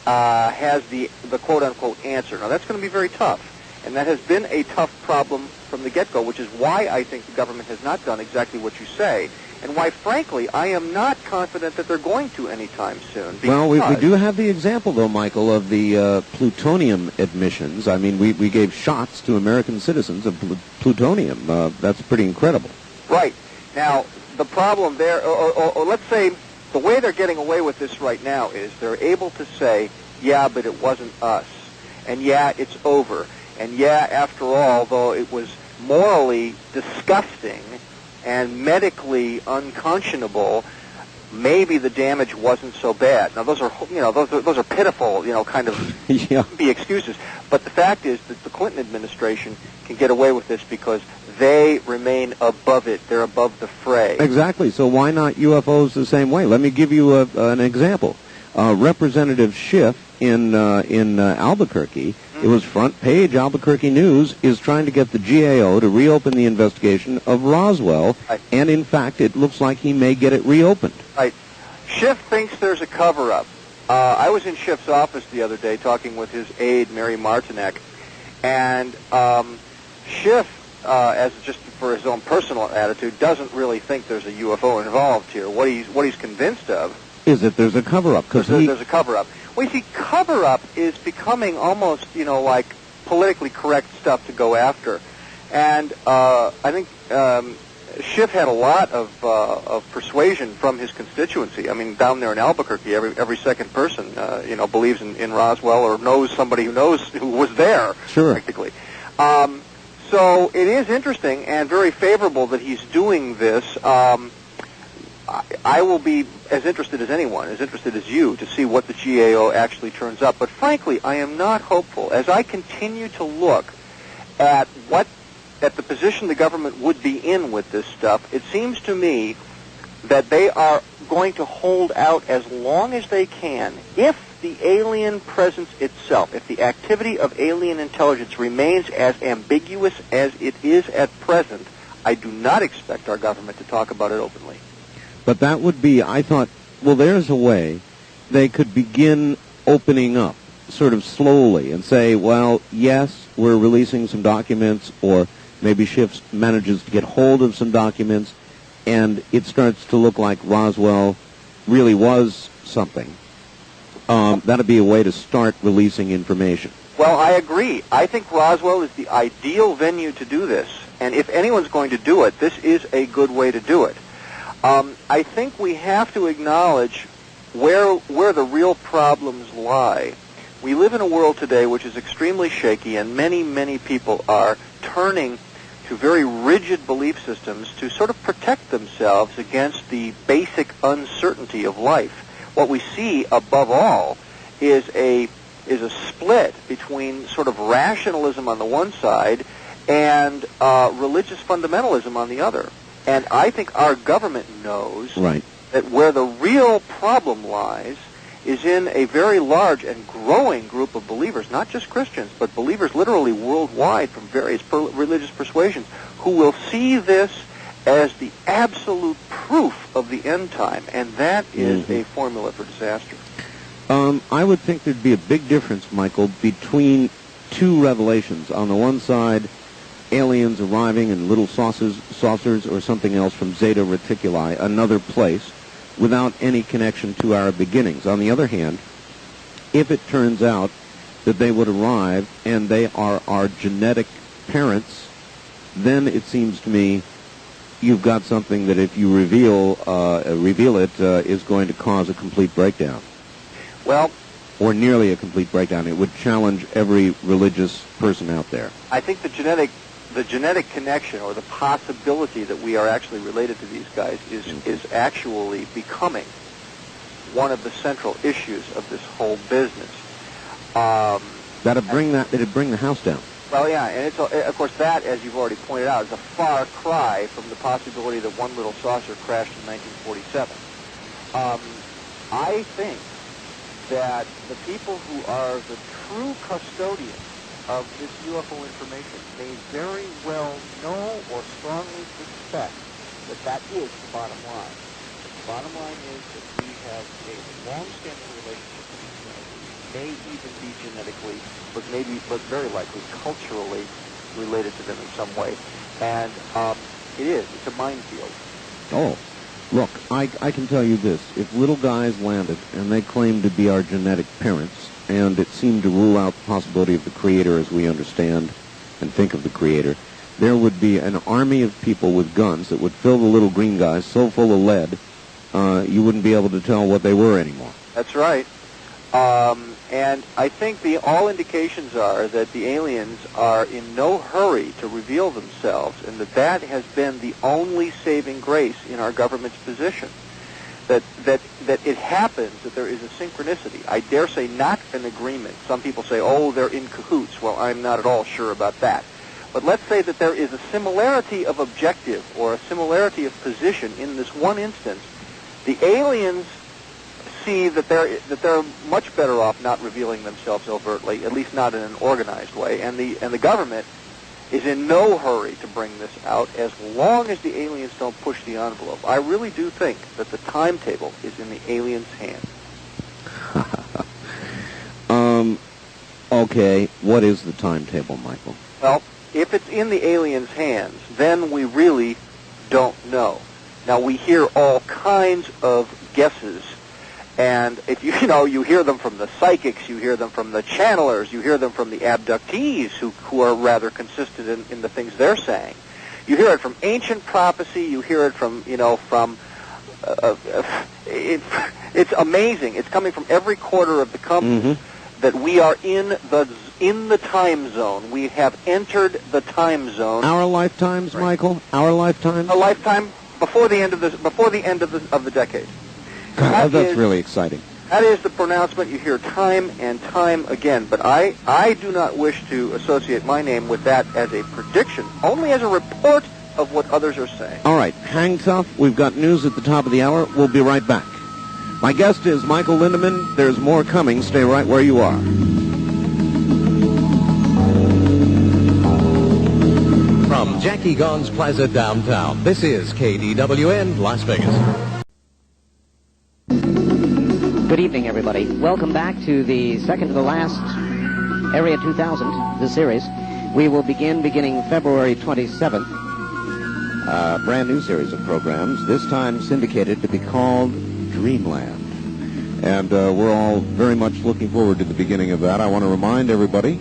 has the quote unquote answer. Now that's going to be very tough, and that has been a tough problem from the get-go, which is why I think the government has not done exactly what you say, and why, frankly, I am not confident that they're going to anytime soon. Well, we do have the example, though, Michael, of the plutonium admissions. I mean, we gave shots to American citizens of plutonium. That's pretty incredible. Right. Now, the problem there, or let's say the way they're getting away with this right now is they're able to say, yeah, but it wasn't us, and yeah, it's over, and yeah, after all, though it was morally disgusting and medically unconscionable, maybe the damage wasn't so bad. Now those are pitiful, kind of be excuses. But the fact is that the Clinton administration can get away with this because they remain above it. They're above the fray. Exactly. So why not UFOs the same way? Let me give you an example. Representative Schiff in Albuquerque, it was front page Albuquerque News, is trying to get the GAO to reopen the investigation of Roswell, and in fact, it looks like he may get it reopened. Right. Schiff thinks there's a cover-up. I was in Schiff's office the other day talking with his aide, Mary Martinek, and Schiff, as just for his own personal attitude, doesn't really think there's a UFO involved here. What he's convinced of is that there's a cover-up. There's a cover-up. Well, you see, cover-up is becoming almost, like politically correct stuff to go after. And I think Schiff had a lot of persuasion from his constituency. I mean, down there in Albuquerque, every second person, believes in Roswell or knows somebody who was there, practically. So it is interesting and very favorable that he's doing this. I will be as interested as anyone, as interested as you, to see what the GAO actually turns up. But frankly, I am not hopeful. As I continue to look at the position the government would be in with this stuff, it seems to me that they are going to hold out as long as they can. If the alien presence itself, if the activity of alien intelligence remains as ambiguous as it is at present, I do not expect our government to talk about it openly. But that would be, I thought, well, there's a way they could begin opening up sort of slowly and say, well, yes, we're releasing some documents, or maybe Schiff manages to get hold of some documents, and it starts to look like Roswell really was something. That would be a way to start releasing information. Well, I agree. I think Roswell is the ideal venue to do this, and if anyone's going to do it, this is a good way to do it. I think we have to acknowledge where the real problems lie. We live in a world today which is extremely shaky, and many, many people are turning to very rigid belief systems to sort of protect themselves against the basic uncertainty of life. What we see, above all, is a split between sort of rationalism on the one side and religious fundamentalism on the other. And I think our government knows that where the real problem lies is in a very large and growing group of believers, not just Christians, but believers literally worldwide from various religious persuasions, who will see this as the absolute proof of the end time, and that is a formula for disaster. I would think there'd be a big difference, Michael, between two revelations. On the one side, aliens arriving in little saucers or something else from Zeta Reticuli, another place, without any connection to our beginnings. On the other hand, if it turns out that they would arrive and they are our genetic parents, then it seems to me you've got something that if you reveal it is going to cause a complete breakdown. Well, or nearly a complete breakdown. It would challenge every religious person out there. I think the genetic connection, or the possibility that we are actually related to these guys, is actually becoming one of the central issues of this whole business. That'd bring the house down. Well, yeah, and of course that, as you've already pointed out, is a far cry from the possibility that one little saucer crashed in 1947. I think that the people who are the true custodians of this UFO information may very well know or strongly suspect that that is the bottom line. The bottom line is that we have a long-standing relationship with these guys. We may even be genetically, but very likely culturally related to them in some way. And it's a minefield. Oh. Look, I can tell you this. If little guys landed and they claimed to be our genetic parents, and it seemed to rule out the possibility of the Creator as we understand and think of the Creator, there would be an army of people with guns that would fill the little green guys so full of lead, you wouldn't be able to tell what they were anymore. That's right. And I think all indications are that the aliens are in no hurry to reveal themselves, and that has been the only saving grace in our government's position. That it happens, that there is a synchronicity. I dare say not an agreement. Some people say, oh, they're in cahoots. Well, I'm not at all sure about that. But let's say that there is a similarity of objective or a similarity of position in this one instance. The aliens see that they're much better off not revealing themselves overtly, at least not in an organized way, and the government is in no hurry to bring this out as long as the aliens don't push the envelope. I really do think that the timetable is in the aliens' hands. Okay, what is the timetable, Michael? Well, if it's in the aliens' hands, then we really don't know. Now, we hear all kinds of guesses. And if you hear them from the psychics, you hear them from the channelers, you hear them from the abductees who are rather consistent in the things they're saying. You hear it from ancient prophecy. You hear it from it's amazing. It's coming from every quarter of the compass that we are in the time zone. We have entered the time zone. Our lifetimes, right. Michael. Our lifetimes. A lifetime before the end of the decade. God, that's really exciting. That is the pronouncement you hear time and time again. But I do not wish to associate my name with that as a prediction, only as a report of what others are saying. All right, hang tough. We've got news at the top of the hour. We'll be right back. My guest is Michael Lindemann. There's more coming. Stay right where you are. From Jackie Gons Plaza downtown, this is KDWN Las Vegas. Good evening, everybody. Welcome back to the second to the last Area 2000, the series. We will beginning February 27th. A brand new series of programs, this time syndicated to be called Dreamland. And we're all very much looking forward to the beginning of that. I want to remind everybody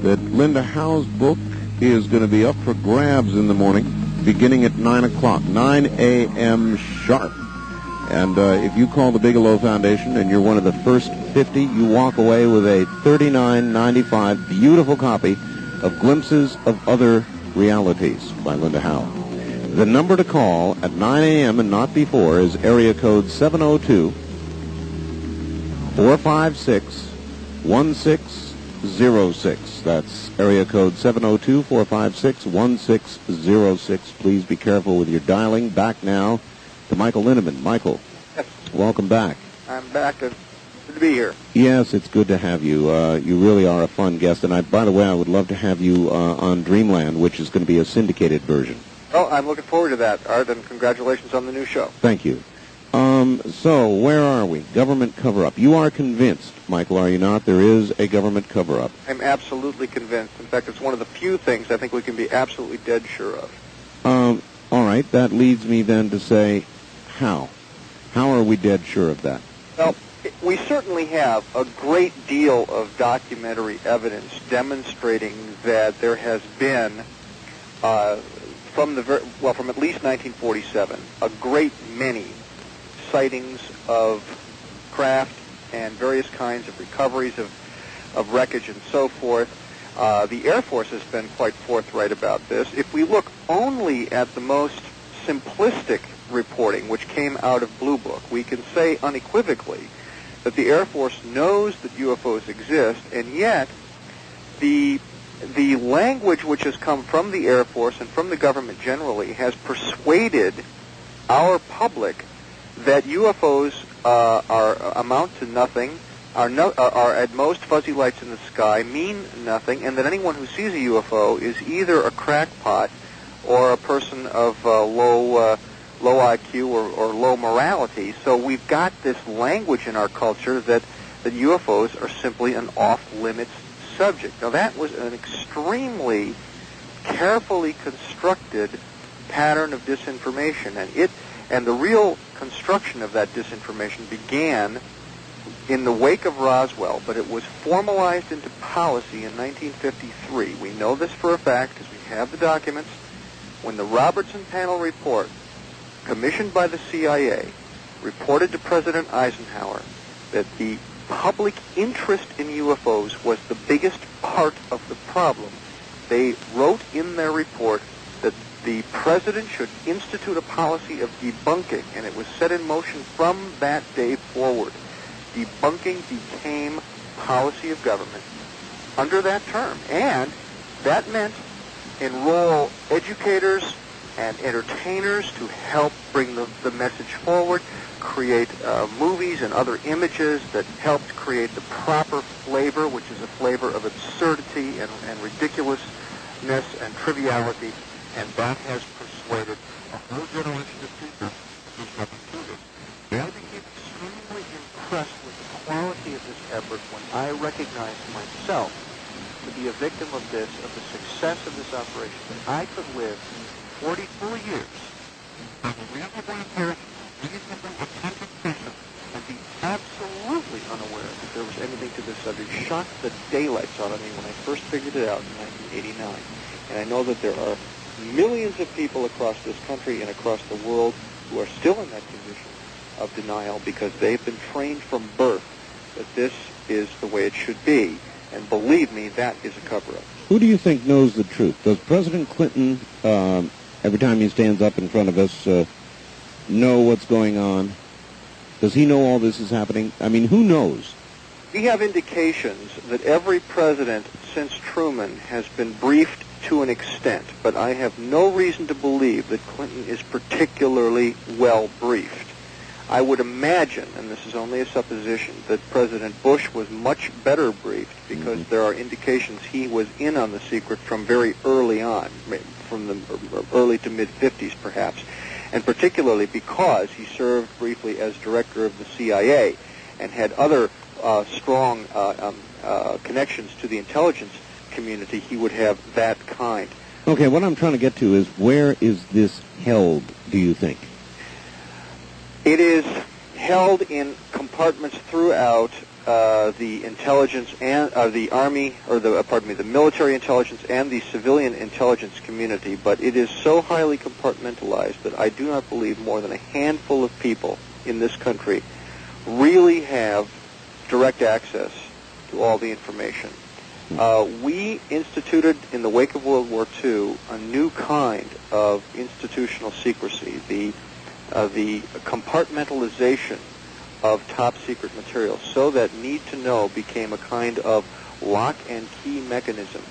that Linda Howe's book is going to be up for grabs in the morning, beginning at 9 o'clock, 9 a.m. sharp. And if you call the Bigelow Foundation and you're one of the first 50, you walk away with a $39.95 beautiful copy of Glimpses of Other Realities by Linda Howe. The number to call at 9 a.m. and not before is area code 702-456-1606. That's area code 702-456-1606. Please be careful with your dialing. Back now to Michael Lindeman. Michael, yes. Welcome back. I'm back. Good to be here. Yes, it's good to have you. You really are a fun guest. And by the way, I would love to have you on Dreamland, which is going to be a syndicated version. Oh, I'm looking forward to that, Art, and congratulations on the new show. Thank you. So, where are we? Government cover-up. You are convinced, Michael, are you not? There is a government cover-up. I'm absolutely convinced. In fact, it's one of the few things I think we can be absolutely dead sure of. All right, that leads me then to say, how? How are we dead sure of that? Well, we certainly have a great deal of documentary evidence demonstrating that there has been, from at least 1947, a great many sightings of craft and various kinds of recoveries of wreckage and so forth. The Air Force has been quite forthright about this. If we look only at the most simplistic reporting, which came out of Blue Book, we can say unequivocally that the Air Force knows that UFOs exist, and yet the language which has come from the Air Force and from the government generally has persuaded our public that UFOs amount to nothing, are at most fuzzy lights in the sky, mean nothing, and that anyone who sees a UFO is either a crackpot or a person of low IQ or low morality. So we've got this language in our culture that UFOs are simply an off-limits subject. Now that was an extremely carefully constructed pattern of disinformation, and the real construction of that disinformation began in the wake of Roswell, but it was formalized into policy in 1953. We know this for a fact because we have the documents. When the Robertson Panel report, commissioned by the CIA, reported to President Eisenhower that the public interest in UFOs was the biggest part of the problem, they wrote in their report that the president should institute a policy of debunking, and it was set in motion from that day forward. Debunking became policy of government under that term, and that meant enroll educators and entertainers to help bring the message forward, create movies and other images that helped create the proper flavor, which is a flavor of absurdity and ridiculousness and triviality, and that has persuaded a whole generation of people to step into this. I became extremely impressed with the quality of this effort when I recognized myself to be a victim of this, of the success of this operation, that I could live 44 years as a reasonably impaired, reasonably attentive person and be absolutely unaware that there was anything to this subject. Shocked the daylights out of me when I first figured it out in 1989. And I know that there are millions of people across this country and across the world who are still in that condition of denial because they've been trained from birth that this is the way it should be. And believe me, that is a cover-up. Who do you think knows the truth? Does President Clinton, every time he stands up in front of us, know what's going on? Does he know all this is happening? I mean, who knows? We have indications that every president since Truman has been briefed to an extent, but I have no reason to believe that Clinton is particularly well briefed. I would imagine, and this is only a supposition, that President Bush was much better briefed because there are indications he was in on the secret from very early on, from the early to mid-50s perhaps, and particularly because he served briefly as director of the CIA and had other strong connections to the intelligence community. He would have that kind. Okay, what I'm trying to get to is, where is this held, do you think? It is held in compartments throughout the intelligence and the Army, or the military intelligence and the civilian intelligence community, but it is so highly compartmentalized that I do not believe more than a handful of people in this country really have direct access to all the information. We instituted in the wake of World War II a new kind of institutional secrecy, the compartmentalization of top secret material, so that need to know became a kind of lock and key mechanism.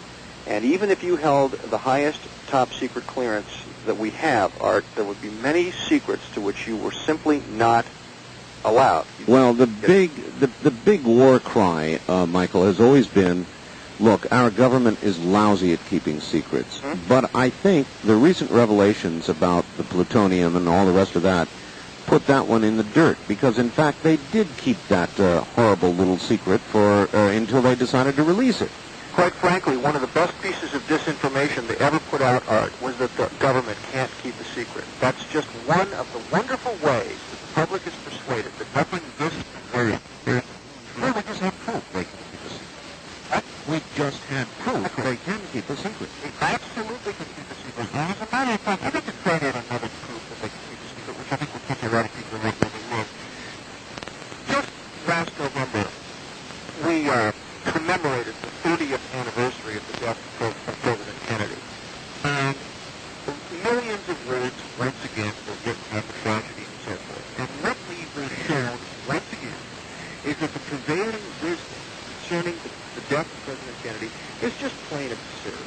And even if you held the highest top secret clearance that we have, Art, there would be many secrets to which you were simply not allowed. Well, the big war cry, Michael, has always been, look, our government is lousy at keeping secrets. But I think the recent revelations about the plutonium and all the rest of that put that one in the dirt, because in fact they did keep that horrible little secret for until they decided to release it. Quite frankly, one of the best pieces of disinformation they ever put out, Art, was that the government can't keep a secret. That's just one of the wonderful ways that the public is persuaded that nothing this very Well, we just have proof they can keep a secret. We just had proof they can keep a secret. They absolutely can keep a secret. And as a matter of fact, I'd like to try out another proof that they can keep a secret, which I think will keep a lot of people like they live. Just last November, we commemorated the 30th anniversary of the death of President Kennedy. And millions of words, once again, were written on the tragedy and so forth. And what we were shown, once again, is that the prevailing wisdom concerning the death of President Kennedy is just plain absurd.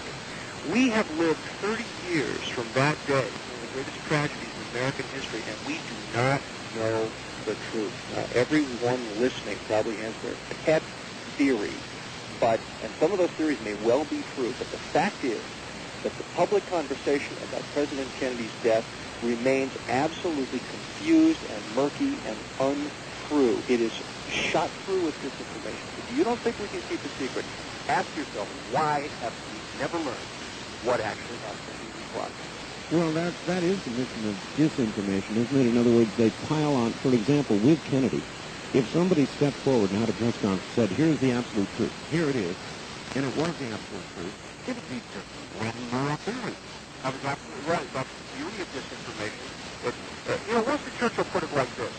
We have lived 30 years from that day, one of the greatest tragedies in American history, and we do not know the truth. Now, everyone listening probably has their pet theory, and some of those theories may well be true, but the fact is that the public conversation about President Kennedy's death remains absolutely confused and murky and untrue. It is shot through with disinformation. If you don't think we can keep a secret, ask yourself, why have we never learned what actually happened in these plots? Well, that is the mission of disinformation, isn't it? In other words, they pile on, for example, with Kennedy. If somebody stepped forward and had a press conference and said, here's the absolute truth, here it is, and it was the absolute truth, it would be just one more theory. I was absolutely right. That's the beauty of disinformation. Winston Churchill put it like this.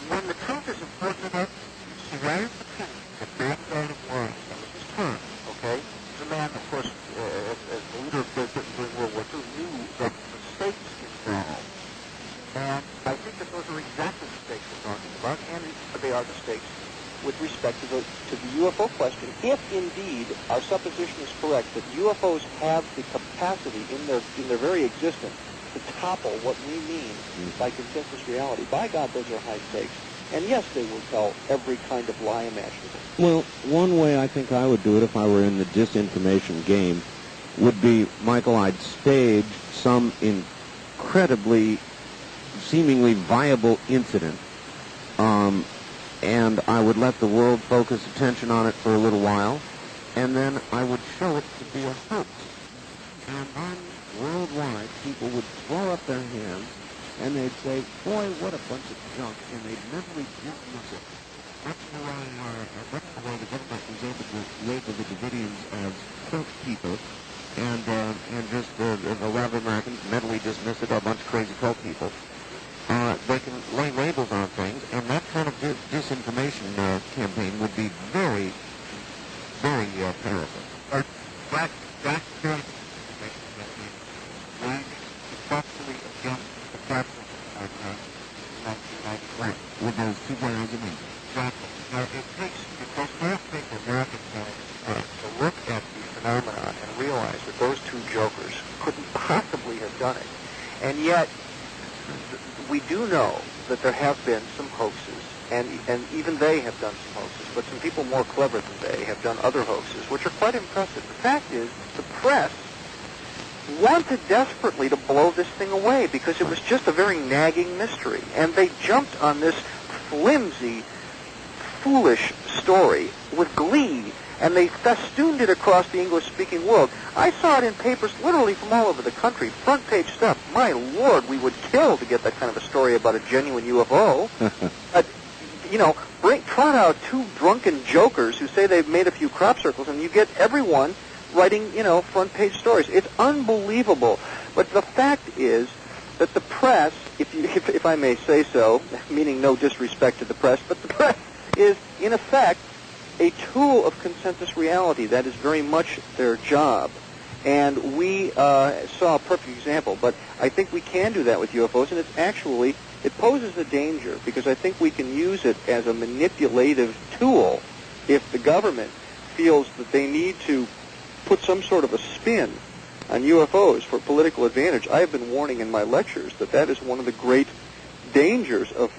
When the truth is important enough, you surround the truth with bands out of lies. That was his term, okay? He's a man, of course, as the leader of Great Britain during World War II, knew that the stakes involved. And I think that those are exactly the stakes we're talking about, and they are the stakes with respect to the UFO question. If indeed our supposition is correct that UFOs have the capacity in their very existence to topple what we mean by consensus reality, by God, those are high stakes. And yes, they will tell every kind of lie imaginable. Well, one way I think I would do it if I were in the disinformation game would be, Michael, I'd stage some incredibly, seemingly viable incident, and I would let the world focus attention on it for a little while, and then I would show it to be a hoax. And then worldwide, people would throw up their hands, and they'd say, boy, what a bunch of junk, and they'd mentally dismiss it. That's why the government was able to label the Davidians as cult people, and just a lot of Americans mentally dismiss it, a bunch of crazy cult people. They can lay labels on things, and that kind of disinformation campaign would be very, very powerful. That very disinformation campaign waged successfully against the president in 1991 with those two guys in England. Exactly. Now, it does not take American science to look at the phenomenon and realize that those two jokers couldn't possibly have done it. And yet, we do know that there have been some hoaxes, and even they have done some hoaxes, but some people more clever than they have done other hoaxes, which are quite impressive. The fact is, the press wanted desperately to blow this thing away because it was just a very nagging mystery, and they jumped on this flimsy, foolish story with glee, and they festooned it across the English-speaking world. I saw it in papers literally from all over the country, front-page stuff. My Lord, we would kill to get that kind of a story about a genuine UFO. Trot out two drunken jokers who say they've made a few crop circles, and you get everyone writing, front-page stories. It's unbelievable. But the fact is that the press, if if I may say so, meaning no disrespect to the press, but the press is, in effect, a tool of consensus reality. That is very much their job. And we saw a perfect example, but I think we can do that with UFOs, and it poses a danger, because I think we can use it as a manipulative tool if the government feels that they need to put some sort of a spin on UFOs for political advantage. I have been warning in my lectures that is one of the great dangers of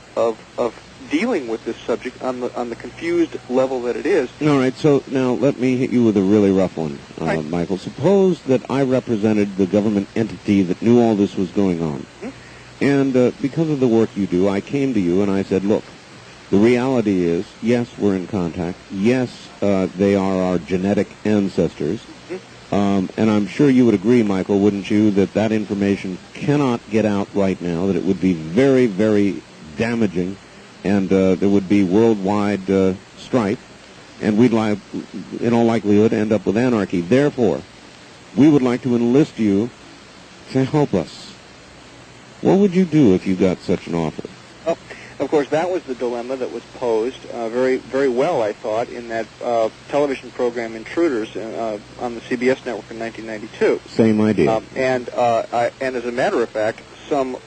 dealing with this subject on the confused level that it is. All right, so now let me hit you with a really rough one, Right. Michael. Suppose that I represented the government entity that knew all this was going on. Hmm? And because of the work you do, I came to you and I said, look, the reality is, yes, we're in contact. Yes, they are our genetic ancestors. And I'm sure you would agree, Michael, wouldn't you, that information cannot get out right now, that it would be very, very damaging, and there would be worldwide strife, and we'd, in all likelihood, end up with anarchy. Therefore, we would like to enlist you to help us. What would you do if you got such an offer? Well, of course, that was the dilemma that was posed very, very well, I thought, in that television program Intruders on the CBS network in 1992. Same idea. And as a matter of fact, some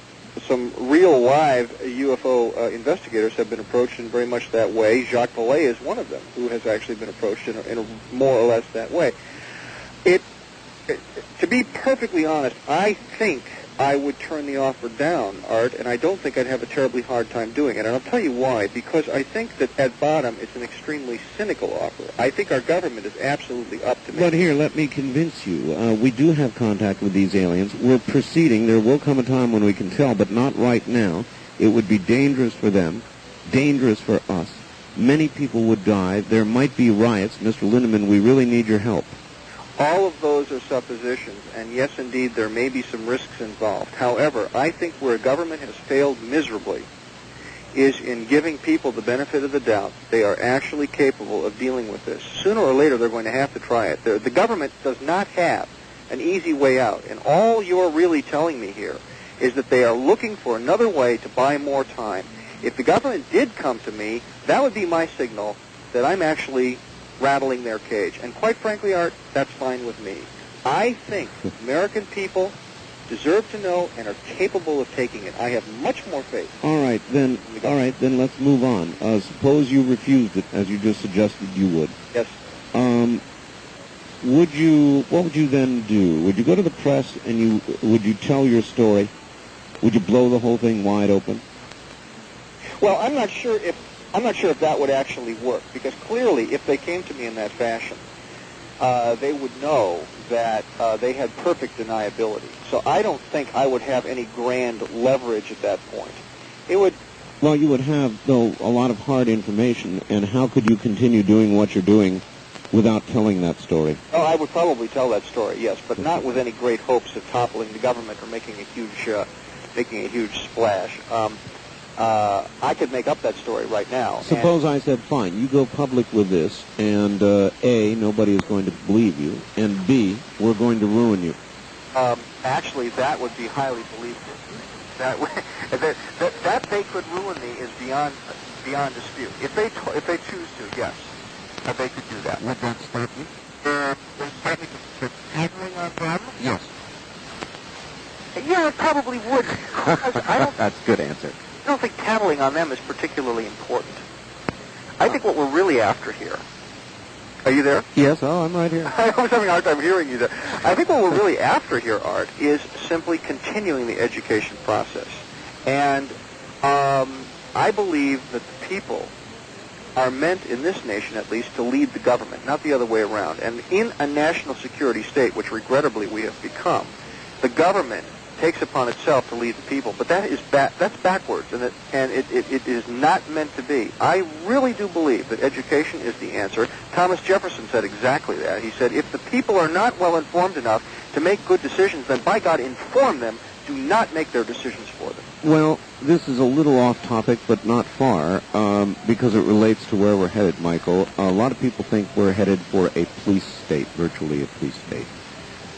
real live UFO investigators have been approached in very much that way. Jacques Vallée is one of them, who has actually been approached in a more or less that way. To be perfectly honest, I think I would turn the offer down, Art, and I don't think I'd have a terribly hard time doing it. And I'll tell you why. Because I think that at bottom it's an extremely cynical offer. I think our government is absolutely up to me. But here, let me convince you. We do have contact with these aliens. We're proceeding. There will come a time when we can tell, but not right now. It would be dangerous for them, dangerous for us. Many people would die. There might be riots. Mr. Lindemann, we really need your help. All of those are suppositions, and yes, indeed, there may be some risks involved. However, I think where a government has failed miserably is in giving people the benefit of the doubt they are actually capable of dealing with this. Sooner or later, they're going to have to try it. The government does not have an easy way out, and all you're really telling me here is that they are looking for another way to buy more time. If the government did come to me, that would be my signal that I'm actually rattling their cage. And quite frankly, Art, that's fine with me. I think American people deserve to know and are capable of taking it. I have much more faith. All right, then let's move on. Suppose you refused it, as you just suggested you would. Yes. What would you then do? Would you go to the press and would you tell your story? Would you blow the whole thing wide open? Well, I'm not sure if that would actually work, because clearly, if they came to me in that fashion, they would know that they had perfect deniability. So I don't think I would have any grand leverage at that point. It would. Well, you would have, though, a lot of hard information, and how could you continue doing what you're doing without telling that story? Oh, I would probably tell that story, yes, but not with any great hopes of toppling the government or making a huge splash. I could make up that story right now. Suppose I said, fine, you go public with this, and A, nobody is going to believe you, and B, we're going to ruin you. Actually, that would be highly believable. That they could ruin me is beyond dispute. If they choose to, yes, they could do that. Would that stop you? Tackling our problem? Yes. Yeah, it probably would. That's a good answer. I don't think tattling on them is particularly important. I think what we're really after here... Are you there? Yes, I'm right here. I was having a hard time hearing you there. I think what we're really after here, Art, is simply continuing the education process. And I believe that the people are meant, in this nation at least, to lead the government, not the other way around. And in a national security state, which regrettably we have become, the government takes upon itself to lead the people, but that's backwards, and it is not meant to be. I really do believe that education is the answer. Thomas Jefferson said exactly that. He said, if the people are not well informed enough to make good decisions, then by God, inform them. Do not make their decisions for them. Well, this is a little off topic, but not far, because it relates to where we're headed, Michael. A lot of people think we're headed for a police state, virtually a police state.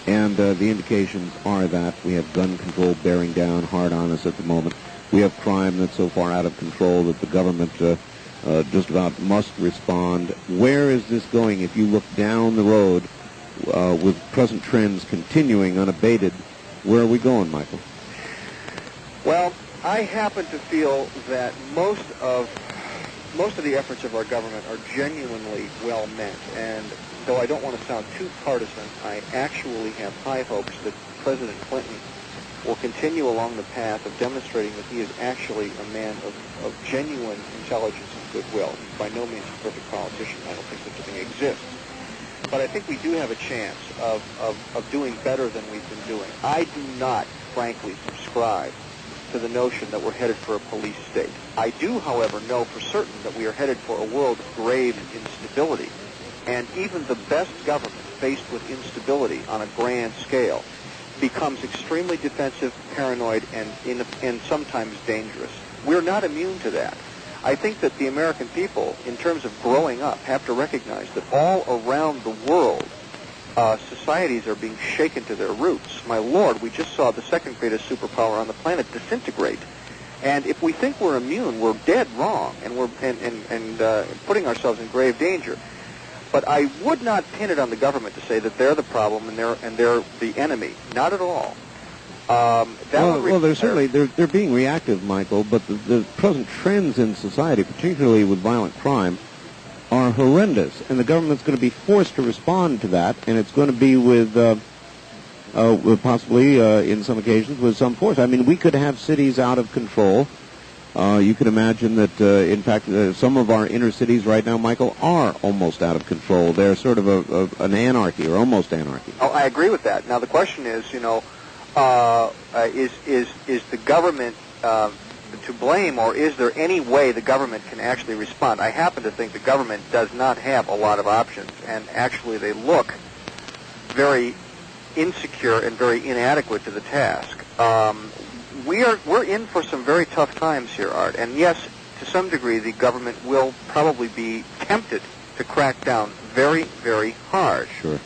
And the indications are that we have gun control bearing down hard on us at the moment. we have crime that's so far out of control that the government just about must respond. Where is this going? If you look down the road with present trends continuing unabated, where are we going, Michael? Well, I happen to feel that most of the efforts of our government are genuinely well meant, and though I don't want to sound too partisan, I actually have high hopes that President Clinton will continue along the path of demonstrating that he is actually a man of genuine intelligence and goodwill. He's by no means a perfect politician. I don't think such a thing exists. But I think we do have a chance of doing better than we've been doing. I do not, frankly, subscribe to the notion that we're headed for a police state. I do, however, know for certain that we are headed for a world of grave instability. And even the best government faced with instability on a grand scale becomes extremely defensive, paranoid, and sometimes dangerous. We're not immune to that. I think that the American people, in terms of growing up, have to recognize that all around the world, societies are being shaken to their roots. My Lord, we just saw the second greatest superpower on the planet disintegrate. And if we think we're immune, we're dead wrong, and we're putting ourselves in grave danger. But I would not pin it on the government to say that they're the problem and they're the enemy. Not at all. They're being reactive, Michael. But the present trends in society, particularly with violent crime, are horrendous, and the government's going to be forced to respond to that, and it's going to be with possibly in some occasions with some force. I mean, we could have cities out of control. You can imagine that, in fact, some of our inner cities right now, Michael, are almost out of control. They're sort of an anarchy, or almost anarchy. Oh, I agree with that. Now, the question is, is the government to blame, or is there any way the government can actually respond? I happen to think the government does not have a lot of options, and actually they look very insecure and very inadequate to the task. We're in for some very tough times here, Art, and yes, to some degree the government will probably be tempted to crack down very, very hard. Sure.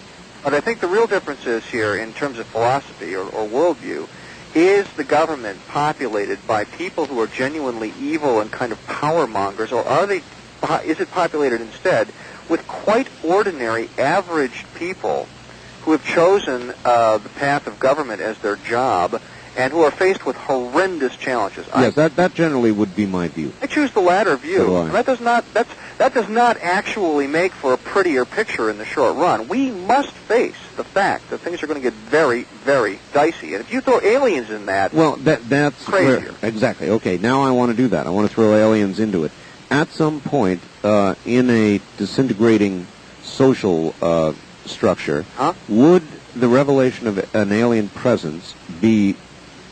But I think the real difference is here, in terms of philosophy or worldview, is the government populated by people who are genuinely evil and kind of power mongers, or is it populated instead with quite ordinary, average people who have chosen the path of government as their job and who are faced with horrendous challenges? Yes, that generally would be my view. I choose the latter view. So and that does not actually make for a prettier picture in the short run. We must face the fact that things are going to get very, very dicey. And if you throw aliens in that, well, that's crazier. Exactly. Okay, now I want to do that. I want to throw aliens into it. At some point in a disintegrating social structure, would the revelation of an alien presence be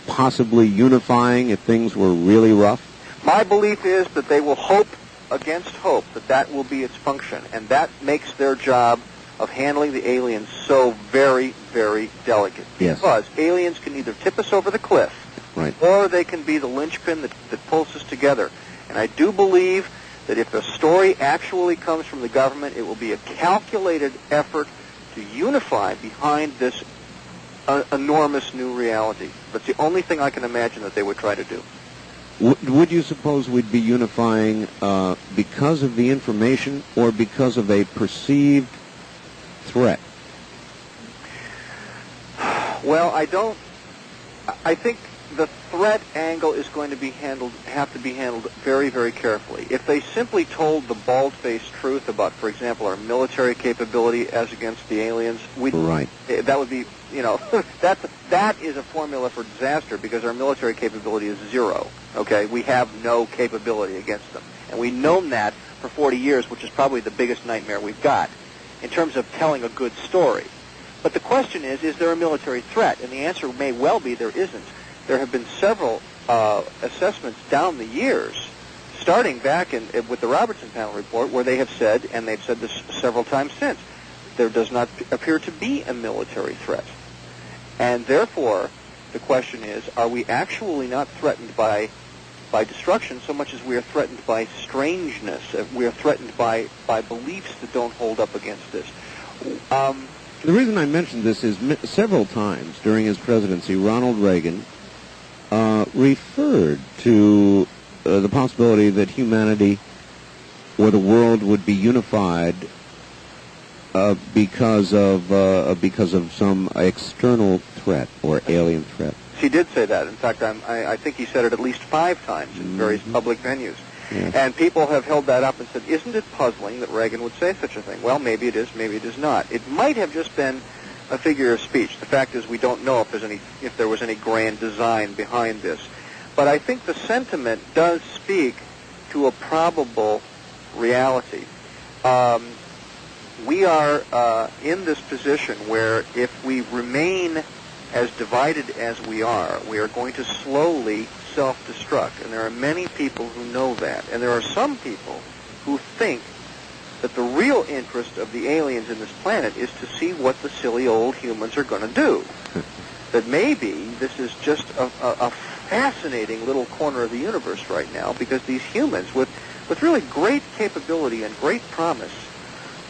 possibly unifying if things were really rough? My belief is that they will hope against hope that will be its function, and that makes their job of handling the aliens so very, very delicate. Yes. Because aliens can either tip us over the cliff, right, or they can be the linchpin that pulls us together. And I do believe that if the story actually comes from the government, it will be a calculated effort to unify behind this enormous new reality. That's the only thing I can imagine that they would try to do. Would you suppose we'd be unifying because of the information or because of a perceived threat? Well, I think the threat angle is going to have to be handled very, very carefully. If they simply told the bald-faced truth about, for example, our military capability as against the aliens, that would be, that is a formula for disaster, because our military capability is zero. Okay, we have no capability against them, and we've known that for 40 years, which is probably the biggest nightmare we've got in terms of telling a good story. But the question is there a military threat? And the answer may well be there isn't. There have been several assessments down the years, starting back with the Robertson Panel report, where they have said, and they've said this several times since, there does not appear to be a military threat. And therefore, the question is, are we actually not threatened by destruction so much as we are threatened by strangeness? We are threatened by beliefs that don't hold up against this. The reason I mentioned this is several times during his presidency, Ronald Reagan referred to the possibility that humanity or the world would be unified because of some external threat or alien threat. He did say that. In fact, I think he said it at least 5 times in various public venues. Yes. And people have held that up and said, isn't it puzzling that Reagan would say such a thing? Well, maybe it is, maybe it is not. It might have just been a figure of speech. The fact is we don't know if there was any grand design behind this. But I think the sentiment does speak to a probable reality. We are in this position where if we remain as divided as we are going to slowly self-destruct. And there are many people who know that. And there are some people who think that the real interest of the aliens in this planet is to see what the silly old humans are going to do. That maybe this is just a fascinating little corner of the universe right now, because these humans with really great capability and great promise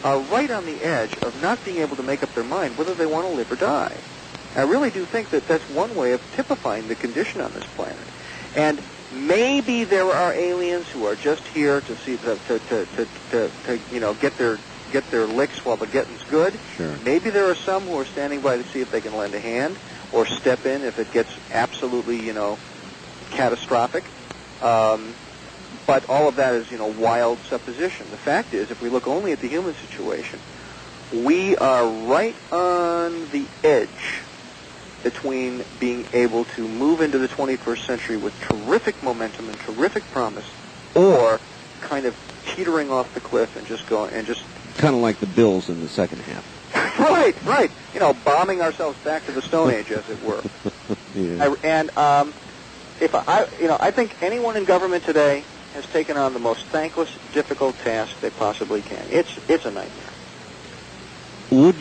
are right on the edge of not being able to make up their mind whether they want to live or die. I really do think that that's one way of typifying the condition on this planet. And maybe there are aliens who are just here to see to get their licks while the getting's good. Sure. Maybe there are some who are standing by to see if they can lend a hand or step in if it gets absolutely catastrophic. But all of that is wild supposition. The fact is, if we look only at the human situation, we are right on the edge between being able to move into the 21st century with terrific momentum and terrific promise, or kind of teetering off the cliff and just kind of like the Bills in the second half. Right. Bombing ourselves back to the Stone Age, as it were. Yeah. I think anyone in government today has taken on the most thankless, difficult task they possibly can. It's a nightmare. Would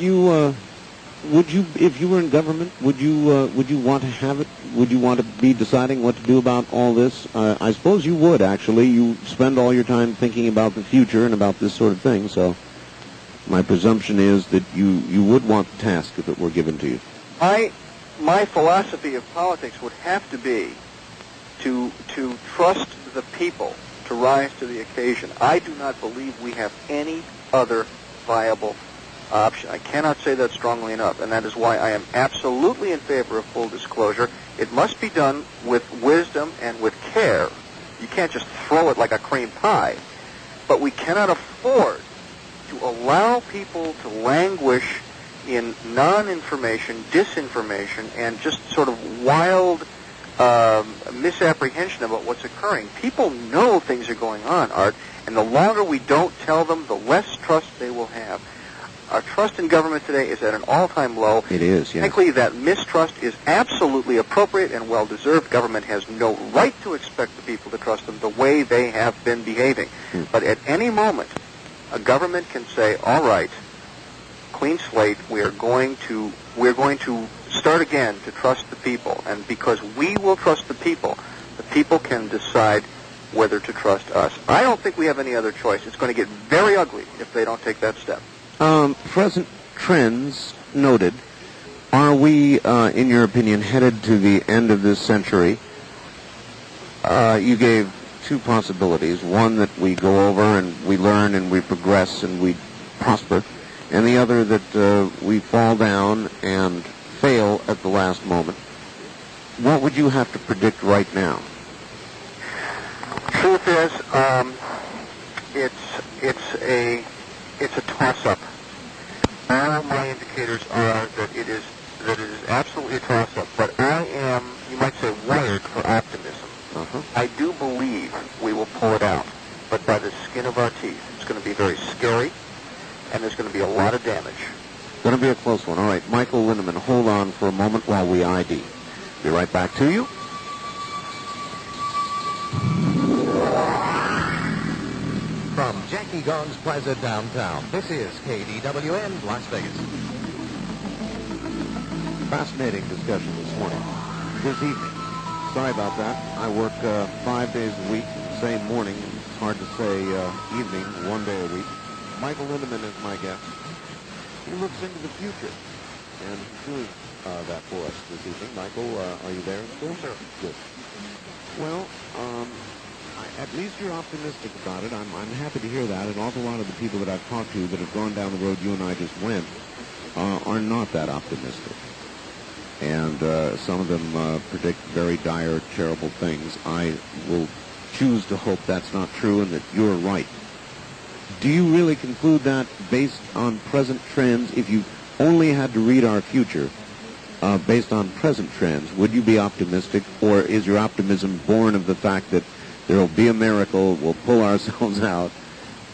you, if you were in government, would you want to have it? Would you want to be deciding what to do about all this? I suppose you would, actually. You spend all your time thinking about the future and about this sort of thing, so my presumption is that you would want the task if it were given to you. My philosophy of politics would have to be to trust the people to rise to the occasion. I do not believe we have any other viable option. I cannot say that strongly enough, and that is why I am absolutely in favor of full disclosure. It must be done with wisdom and with care. You can't just throw it like a cream pie. But we cannot afford to allow people to languish in non-information, disinformation, and just sort of wild misapprehension about what's occurring. People know things are going on, Art, and the longer we don't tell them, the less trust they will have. Our trust in government today is at an all-time low. It is, yes. Frankly, that mistrust is absolutely appropriate and well-deserved. Government has no right to expect the people to trust them the way they have been behaving. But at any moment, a government can say, all right, clean slate, we're going to start again to trust the people. And because we will trust the people can decide whether to trust us. I don't think we have any other choice. It's going to get very ugly if they don't take that step. Present trends noted, are we, in your opinion, headed to the end of this century? You gave 2 possibilities. One, that we go over and we learn and we progress and we prosper, and the other that we fall down and fail at the last moment. What would you have to predict right now? Truth is, it's a toss-up. All my indicators are that it is absolutely a toss-up. But I am, you might say, wired for optimism. I do believe we will pull it out, but by the skin of our teeth. It's going to be very scary, and there's going to be a lot of damage. Going to be a close one. All right, Michael Lindemann, hold on for a moment while we ID. Be right back to you. From Jackie Gong's Plaza downtown, this is KDWN Las Vegas. Fascinating discussion this evening. Sorry about that. I work 5 days a week, same morning. It's hard to say evening, 1 day a week. Michael Lindemann is my guest. He looks into the future, and he's doing that for us this evening. Michael, are you there still? Sir. Good. Well, at least you're optimistic about it. I'm happy to hear that. An awful lot of the people that I've talked to that have gone down the road you and I just went are not that optimistic. And some of them predict very dire, terrible things. I will choose to hope that's not true and that you're right. Do you really conclude that based on present trends? If you only had to read our future based on present trends, would you be optimistic, or is your optimism born of the fact that there will be a miracle, we'll pull ourselves out,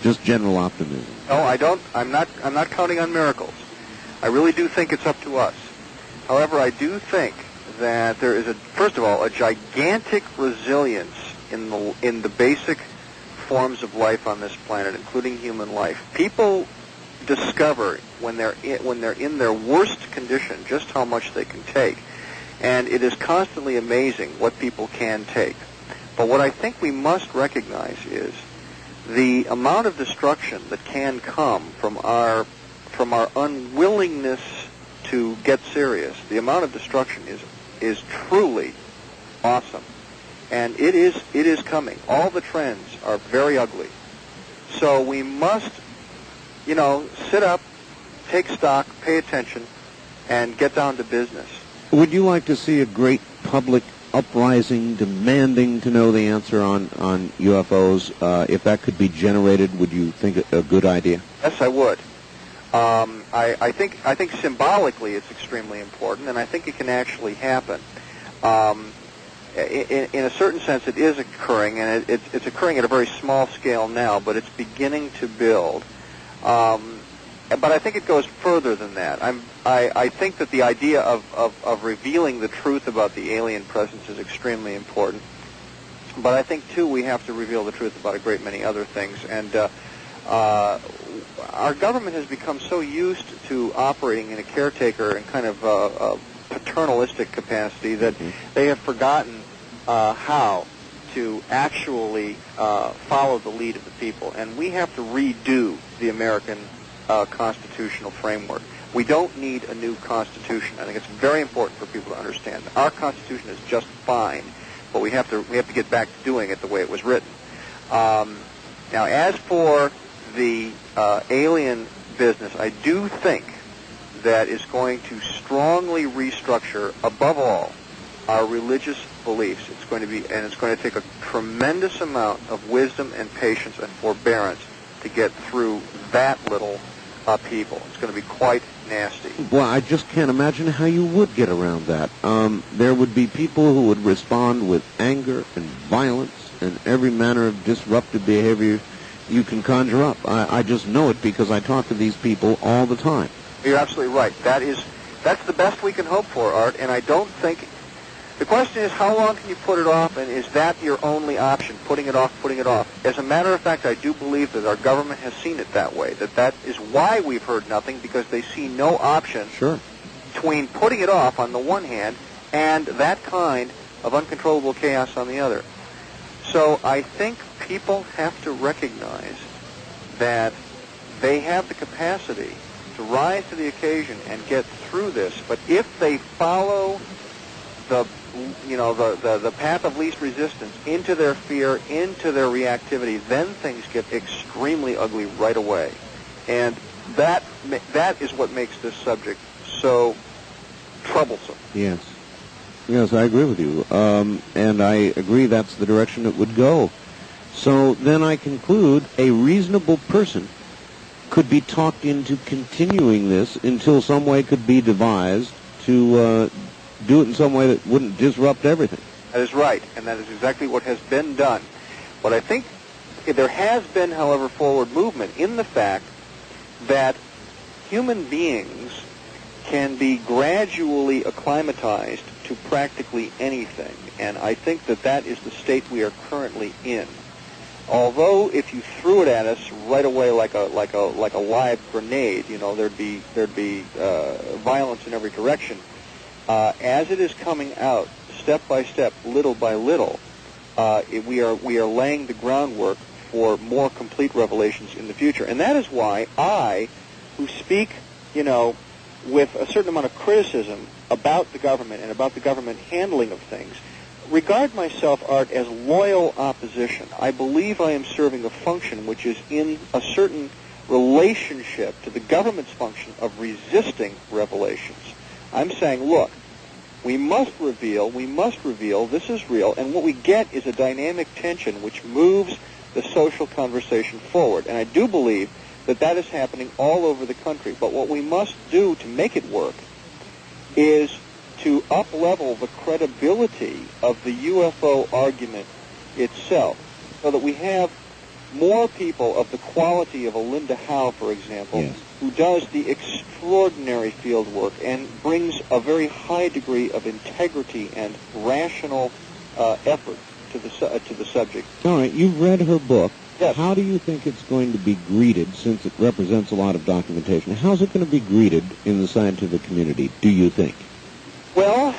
just general optimism? No, I don't. I'm not counting on miracles. I really do think it's up to us. However, I do think that there is, first of all, a gigantic resilience in the basic forms of life on this planet, including human life. People discover when they're in their worst condition just how much they can take, and it is constantly amazing what people can take. But what I think we must recognize is the amount of destruction that can come from our unwillingness to get serious. The amount of destruction is truly awesome, and it is coming. All the trends are very ugly, so we must, sit up, take stock, pay attention, and get down to business. Would you like to see a great public uprising demanding to know the answer on UFOs? If that could be generated, would you think a good idea? Yes, I would. I think symbolically it's extremely important, and I think it can actually happen. In a certain sense, it is occurring, and it's occurring at a very small scale now, but it's beginning to build. But I think it goes further than that. I think that the idea of revealing the truth about the alien presence is extremely important. But I think, too, we have to reveal the truth about a great many other things. And our government has become so used to operating in a caretaker and kind of a paternalistic capacity that they have forgotten how to actually follow the lead of the people. And we have to redo the American constitutional framework. We don't need a new constitution. I think it's very important for people to understand. Our constitution is just fine, but we have to get back to doing it the way it was written. Now, as for the alien business, I do think that is going to strongly restructure, above all, our religious beliefs. It's going to take a tremendous amount of wisdom and patience and forbearance to get through that little upheaval. It's going to be quite nasty. Well, I just can't imagine how you would get around that. There would be people who would respond with anger and violence and every manner of disruptive behavior you can conjure up. I just know it because I talk to these people all the time. You're absolutely right. That's the best we can hope for, Art, and I don't think... The question is, how long can you put it off, and is that your only option, putting it off? As a matter of fact, I do believe that our government has seen it that way, that is why we've heard nothing, because they see no option between putting it off on the one hand and that kind of uncontrollable chaos on the other. So I think people have to recognize that they have the capacity to rise to the occasion and get through this, but if they follow the path of least resistance into their fear, into their reactivity, then things get extremely ugly right away. And that is what makes this subject so troublesome. Yes, I agree with you. And I agree that's the direction it would go. So then I conclude a reasonable person could be talked into continuing this until some way could be devised to do it in some way that wouldn't disrupt everything. That is right, and that is exactly what has been done. But I think there has been, however, forward movement in the fact that human beings can be gradually acclimatized to practically anything, and I think that is the state we are currently in. Although, if you threw it at us right away like a live grenade, there'd be violence in every direction. As it is coming out, step by step, little by little, we are laying the groundwork for more complete revelations in the future. And that is why I, who speak, with a certain amount of criticism about the government and about the government handling of things, regard myself, Art, as loyal opposition. I believe I am serving a function which is in a certain relationship to the government's function of resisting revelations. I'm saying, look, we must reveal, this is real, and what we get is a dynamic tension which moves the social conversation forward. And I do believe that that is happening all over the country. But what we must do to make it work is to up-level the credibility of the UFO argument itself, so that we have more people of the quality of a Linda Howe, for example, yes, who does the extraordinary field work and brings a very high degree of integrity and rational effort to the subject. All right, you've read her book. Yes. How do you think it's going to be greeted, since it represents a lot of documentation? How's it going to be greeted in the scientific community, do you think? Well,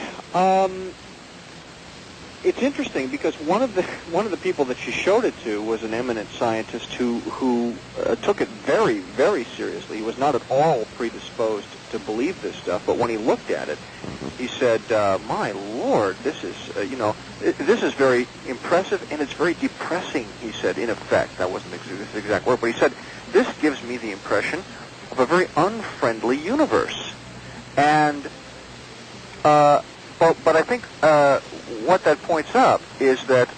it's interesting because one of the people that she showed it to was an eminent scientist who took it very, very seriously. He was not at all predisposed to believe this stuff, but when he looked at it, he said, "My Lord, this is this is very impressive and it's very depressing." He said, in effect, that wasn't the exact word, but he said, "This gives me the impression of a very unfriendly universe," and but I think what that points up is that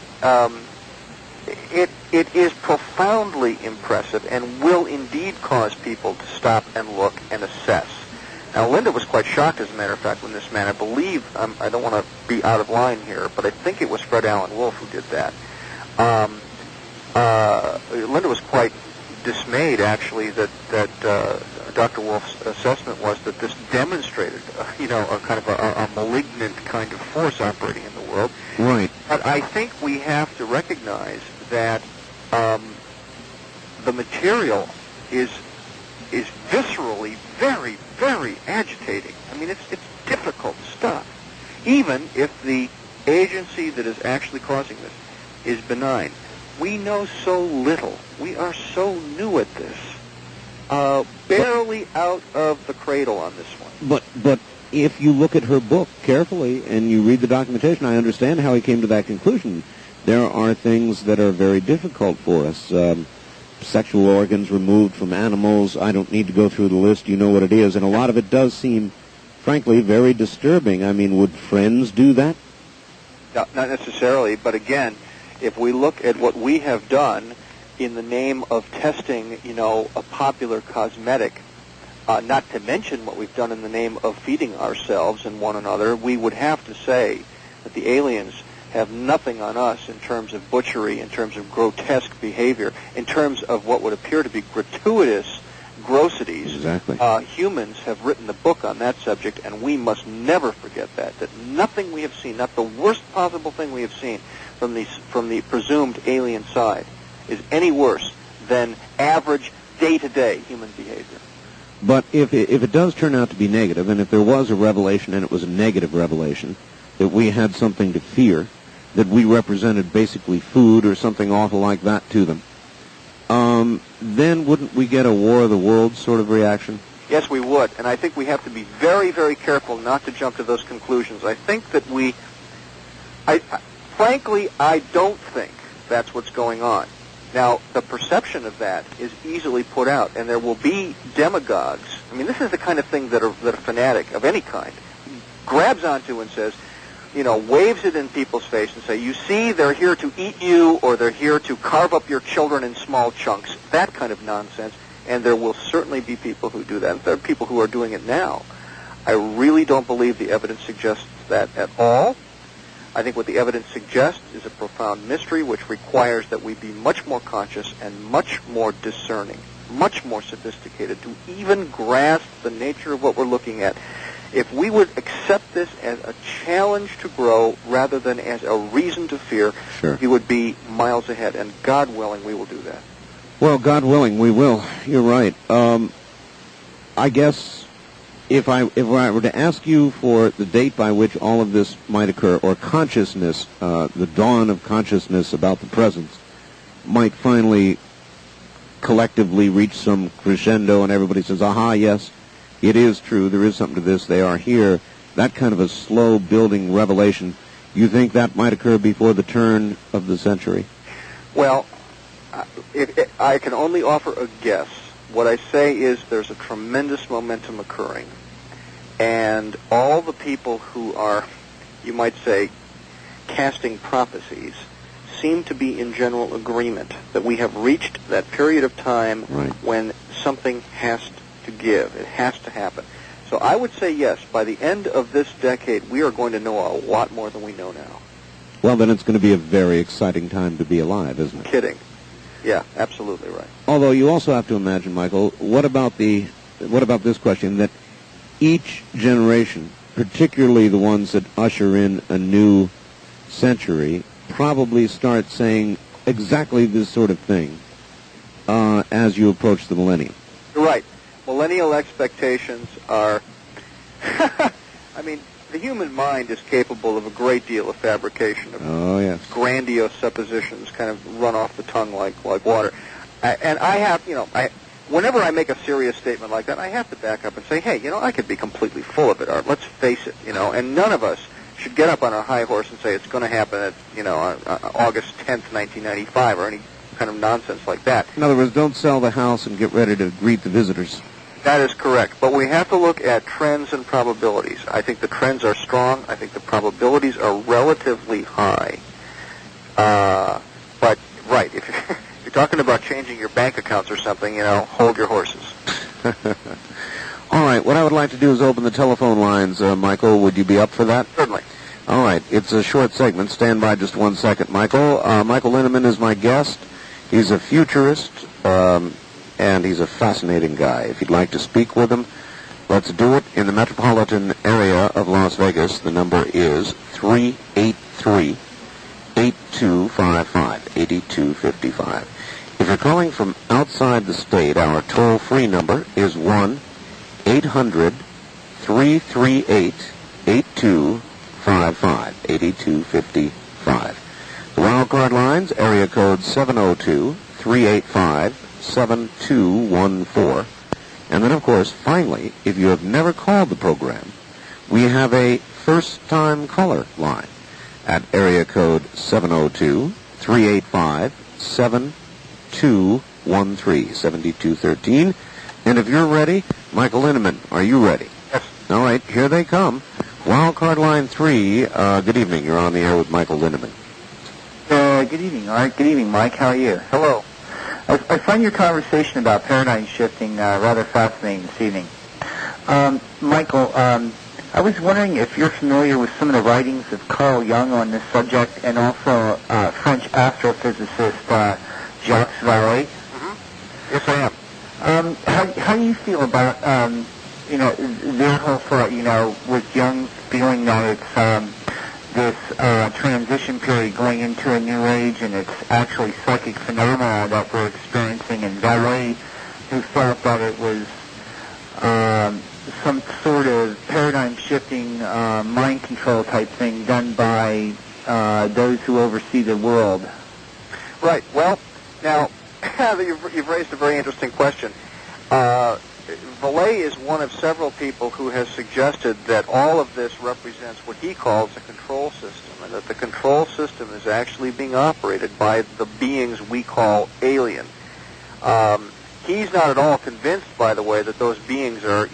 it is profoundly impressive and will indeed cause people to stop and look and assess. Now, Linda was quite shocked, as a matter of fact, when this man, I believe, I don't want to be out of line here, but I think it was Fred Allen Wolfe who did that. Linda was quite dismayed, actually, that Dr. Wolfe's assessment was that this demonstrated, a kind of a malignant kind of force operating in the world. Right. But I think we have to recognize that the material is viscerally very, very agitating. I mean, it's difficult stuff. Even if the agency that is actually causing this is benign. We know so little. We are so new at this. Barely out of the cradle on this one. But if you look at her book carefully and you read the documentation, I understand how he came to that conclusion. There are things that are very difficult for us. Sexual organs removed from animals. I don't need to go through the list. You know what it is. And a lot of it does seem, frankly, very disturbing. I mean, would friends do that? No, not necessarily. But again, if we look at what we have done in the name of testing, a popular cosmetic, not to mention what we've done in the name of feeding ourselves and one another, we would have to say that the aliens have nothing on us in terms of butchery, in terms of grotesque behavior, in terms of what would appear to be gratuitous grossities. Exactly. Humans have written the book on that subject, and we must never forget that nothing we have seen, not the worst possible thing we have seen from the presumed alien side, is any worse than average day-to-day human behavior. But if it does turn out to be negative, and if there was a revelation and it was a negative revelation, that we had something to fear, that we represented basically food or something awful like that to them, then wouldn't we get a War of the Worlds sort of reaction? Yes, we would, and I think we have to be very, very careful not to jump to those conclusions. I think that frankly, I don't think that's what's going on. Now, the perception of that is easily put out, and there will be demagogues. I mean, this is the kind of thing that a fanatic of any kind grabs onto and says, waves it in people's face and say, you see, they're here to eat you, or they're here to carve up your children in small chunks. That kind of nonsense, and there will certainly be people who do that. There are people who are doing it now. I really don't believe the evidence suggests that at all. I think what the evidence suggests is a profound mystery which requires that we be much more conscious and much more discerning, much more sophisticated to even grasp the nature of what we're looking at. If we would accept this as a challenge to grow rather than as a reason to fear, sure, we would be miles ahead, and God willing, we will do that. Well, God willing, we will. You're right. I guess if I were to ask you for the date by which all of this might occur, or consciousness, the dawn of consciousness about the presence, might finally collectively reach some crescendo and everybody says, aha, yes, it is true, there is something to this, they are here, that kind of a slow building revelation, You think that might occur before the turn of the century? Well, I can only offer a guess. What I say is there's a tremendous momentum occurring, and all the people who are, you might say, casting prophecies seem to be in general agreement that we have reached that period of time when something has to give. It has to happen. So I would say yes, by the end of this decade, we are going to know a lot more than we know now. Well, then it's going to be a very exciting time to be alive, isn't it? Kidding. Yeah, absolutely right. Although you also have to imagine, Michael, what about this question, that each generation, particularly the ones that usher in a new century, probably start saying exactly this sort of thing as you approach the millennium. You're right. Millennial expectations are, I mean, the human mind is capable of a great deal of fabrication, of grandiose suppositions kind of run off the tongue like water. And I have, whenever I make a serious statement like that, I have to back up and say, hey, I could be completely full of it, Art. Let's face it, and none of us should get up on our high horse and say it's going to happen at, August 10th, 1995, or any kind of nonsense like that. In other words, don't sell the house and get ready to greet the visitors. That is correct. But we have to look at trends and probabilities. I think the trends are strong. I think the probabilities are relatively high. But, right, if you're talking about changing your bank accounts or something, hold your horses. All right, what I would like to do is open the telephone lines. Michael, would you be up for that? Certainly. All right, it's a short segment. Stand by just 1 second, Michael. Michael Lindeman is my guest. He's a futurist, and he's a fascinating guy. If you'd like to speak with him, let's do it in the metropolitan area of Las Vegas. The number is 383-8255, 8255. If you're calling from outside the state, our toll-free number is 1-800-338-8255, 8255. The wildcard lines, area code 702-385-7214. And then, of course, finally, if you have never called the program, we have a first-time caller line at area code 702-385-7213, 7213. And if you're ready, Michael Lindeman, are you ready? Yes. All right, here they come. Wildcard line 3, good evening. You're on the air with Michael Lindeman. Good evening, Art. Good evening, Mike. How are you? Hello. I find your conversation about paradigm shifting rather fascinating this evening. Michael, I was wondering if you're familiar with some of the writings of Carl Jung on this subject, and also French astrophysicist Jacques Vallée. Mm-hmm. Yes, I am. How do you feel about their whole thought? With Jung feeling that it's this transition period going into a new age, and it's actually psychic phenomena that we're experiencing, and Vallée, who felt that it was some sort of paradigm-shifting mind control type thing done by those who oversee the world. Right. Well, now, you've raised a very interesting question. Vallée is one of several people who has suggested that all of this represents what he calls a control system, and that the control system is actually being operated by the beings we call alien. He's not at all convinced, by the way, that those beings are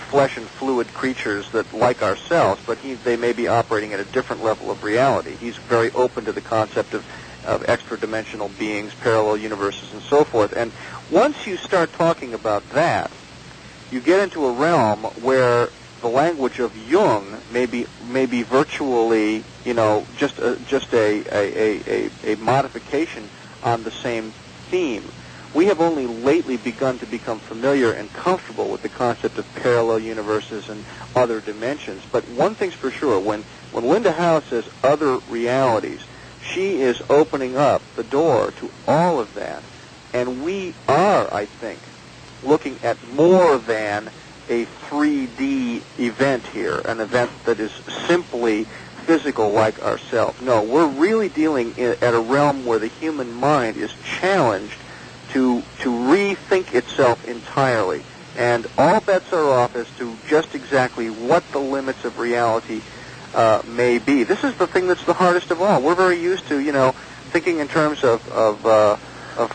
flesh and fluid creatures that like ourselves, but they may be operating at a different level of reality. He's very open to the concept of extra-dimensional beings, parallel universes, and so forth. And once you start talking about that, you get into a realm where the language of Jung may be virtually, just a modification on the same theme. We have only lately begun to become familiar and comfortable with the concept of parallel universes and other dimensions. But one thing's for sure, when Linda Howe says other realities, she is opening up the door to all of that. And we are, I think, looking at more than a 3D event here, an event that is simply physical like ourselves. No, we're really dealing at a realm where the human mind is challenged to rethink itself entirely. And all bets are off as to just exactly what the limits of reality may be. This is the thing that's the hardest of all. We're very used to, thinking in terms of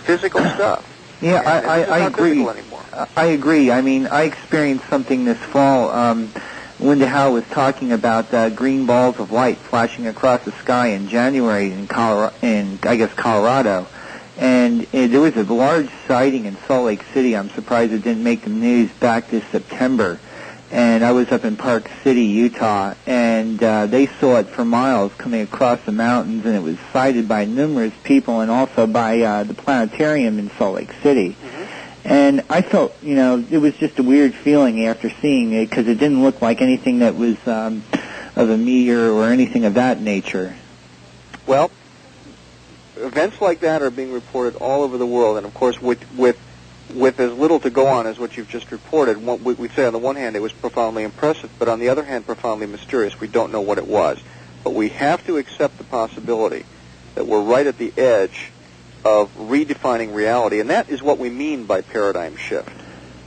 physical stuff. Yeah, I agree. Anymore. I agree. I mean, I experienced something this fall. Linda Howe was talking about green balls of light flashing across the sky in January in Colorado. And there was a large sighting in Salt Lake City. I'm surprised it didn't make the news back this September. And I was up in Park City, Utah, and they saw it for miles coming across the mountains, and it was sighted by numerous people and also by the planetarium in Salt Lake City. Mm-hmm. And I felt, it was just a weird feeling after seeing it because it didn't look like anything that was of a meteor or anything of that nature. Well, events like that are being reported all over the world, and of course with as little to go on as what you've just reported, we'd say on the one hand it was profoundly impressive, but on the other hand profoundly mysterious. We don't know what it was. But we have to accept the possibility that we're right at the edge of redefining reality, and that is what we mean by paradigm shift.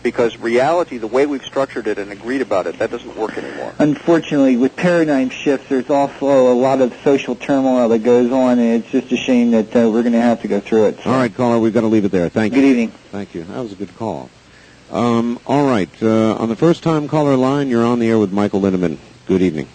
Because reality, the way we've structured it and agreed about it, that doesn't work anymore. Unfortunately, with paradigm shifts, there's also a lot of social turmoil that goes on, and it's just a shame that we're going to have to go through it. So. All right, caller, we've got to leave it there. Thank you. Good evening. Thank you. That was a good call. All right, on the first-time caller line, you're on the air with Michael Lindemann. Good evening.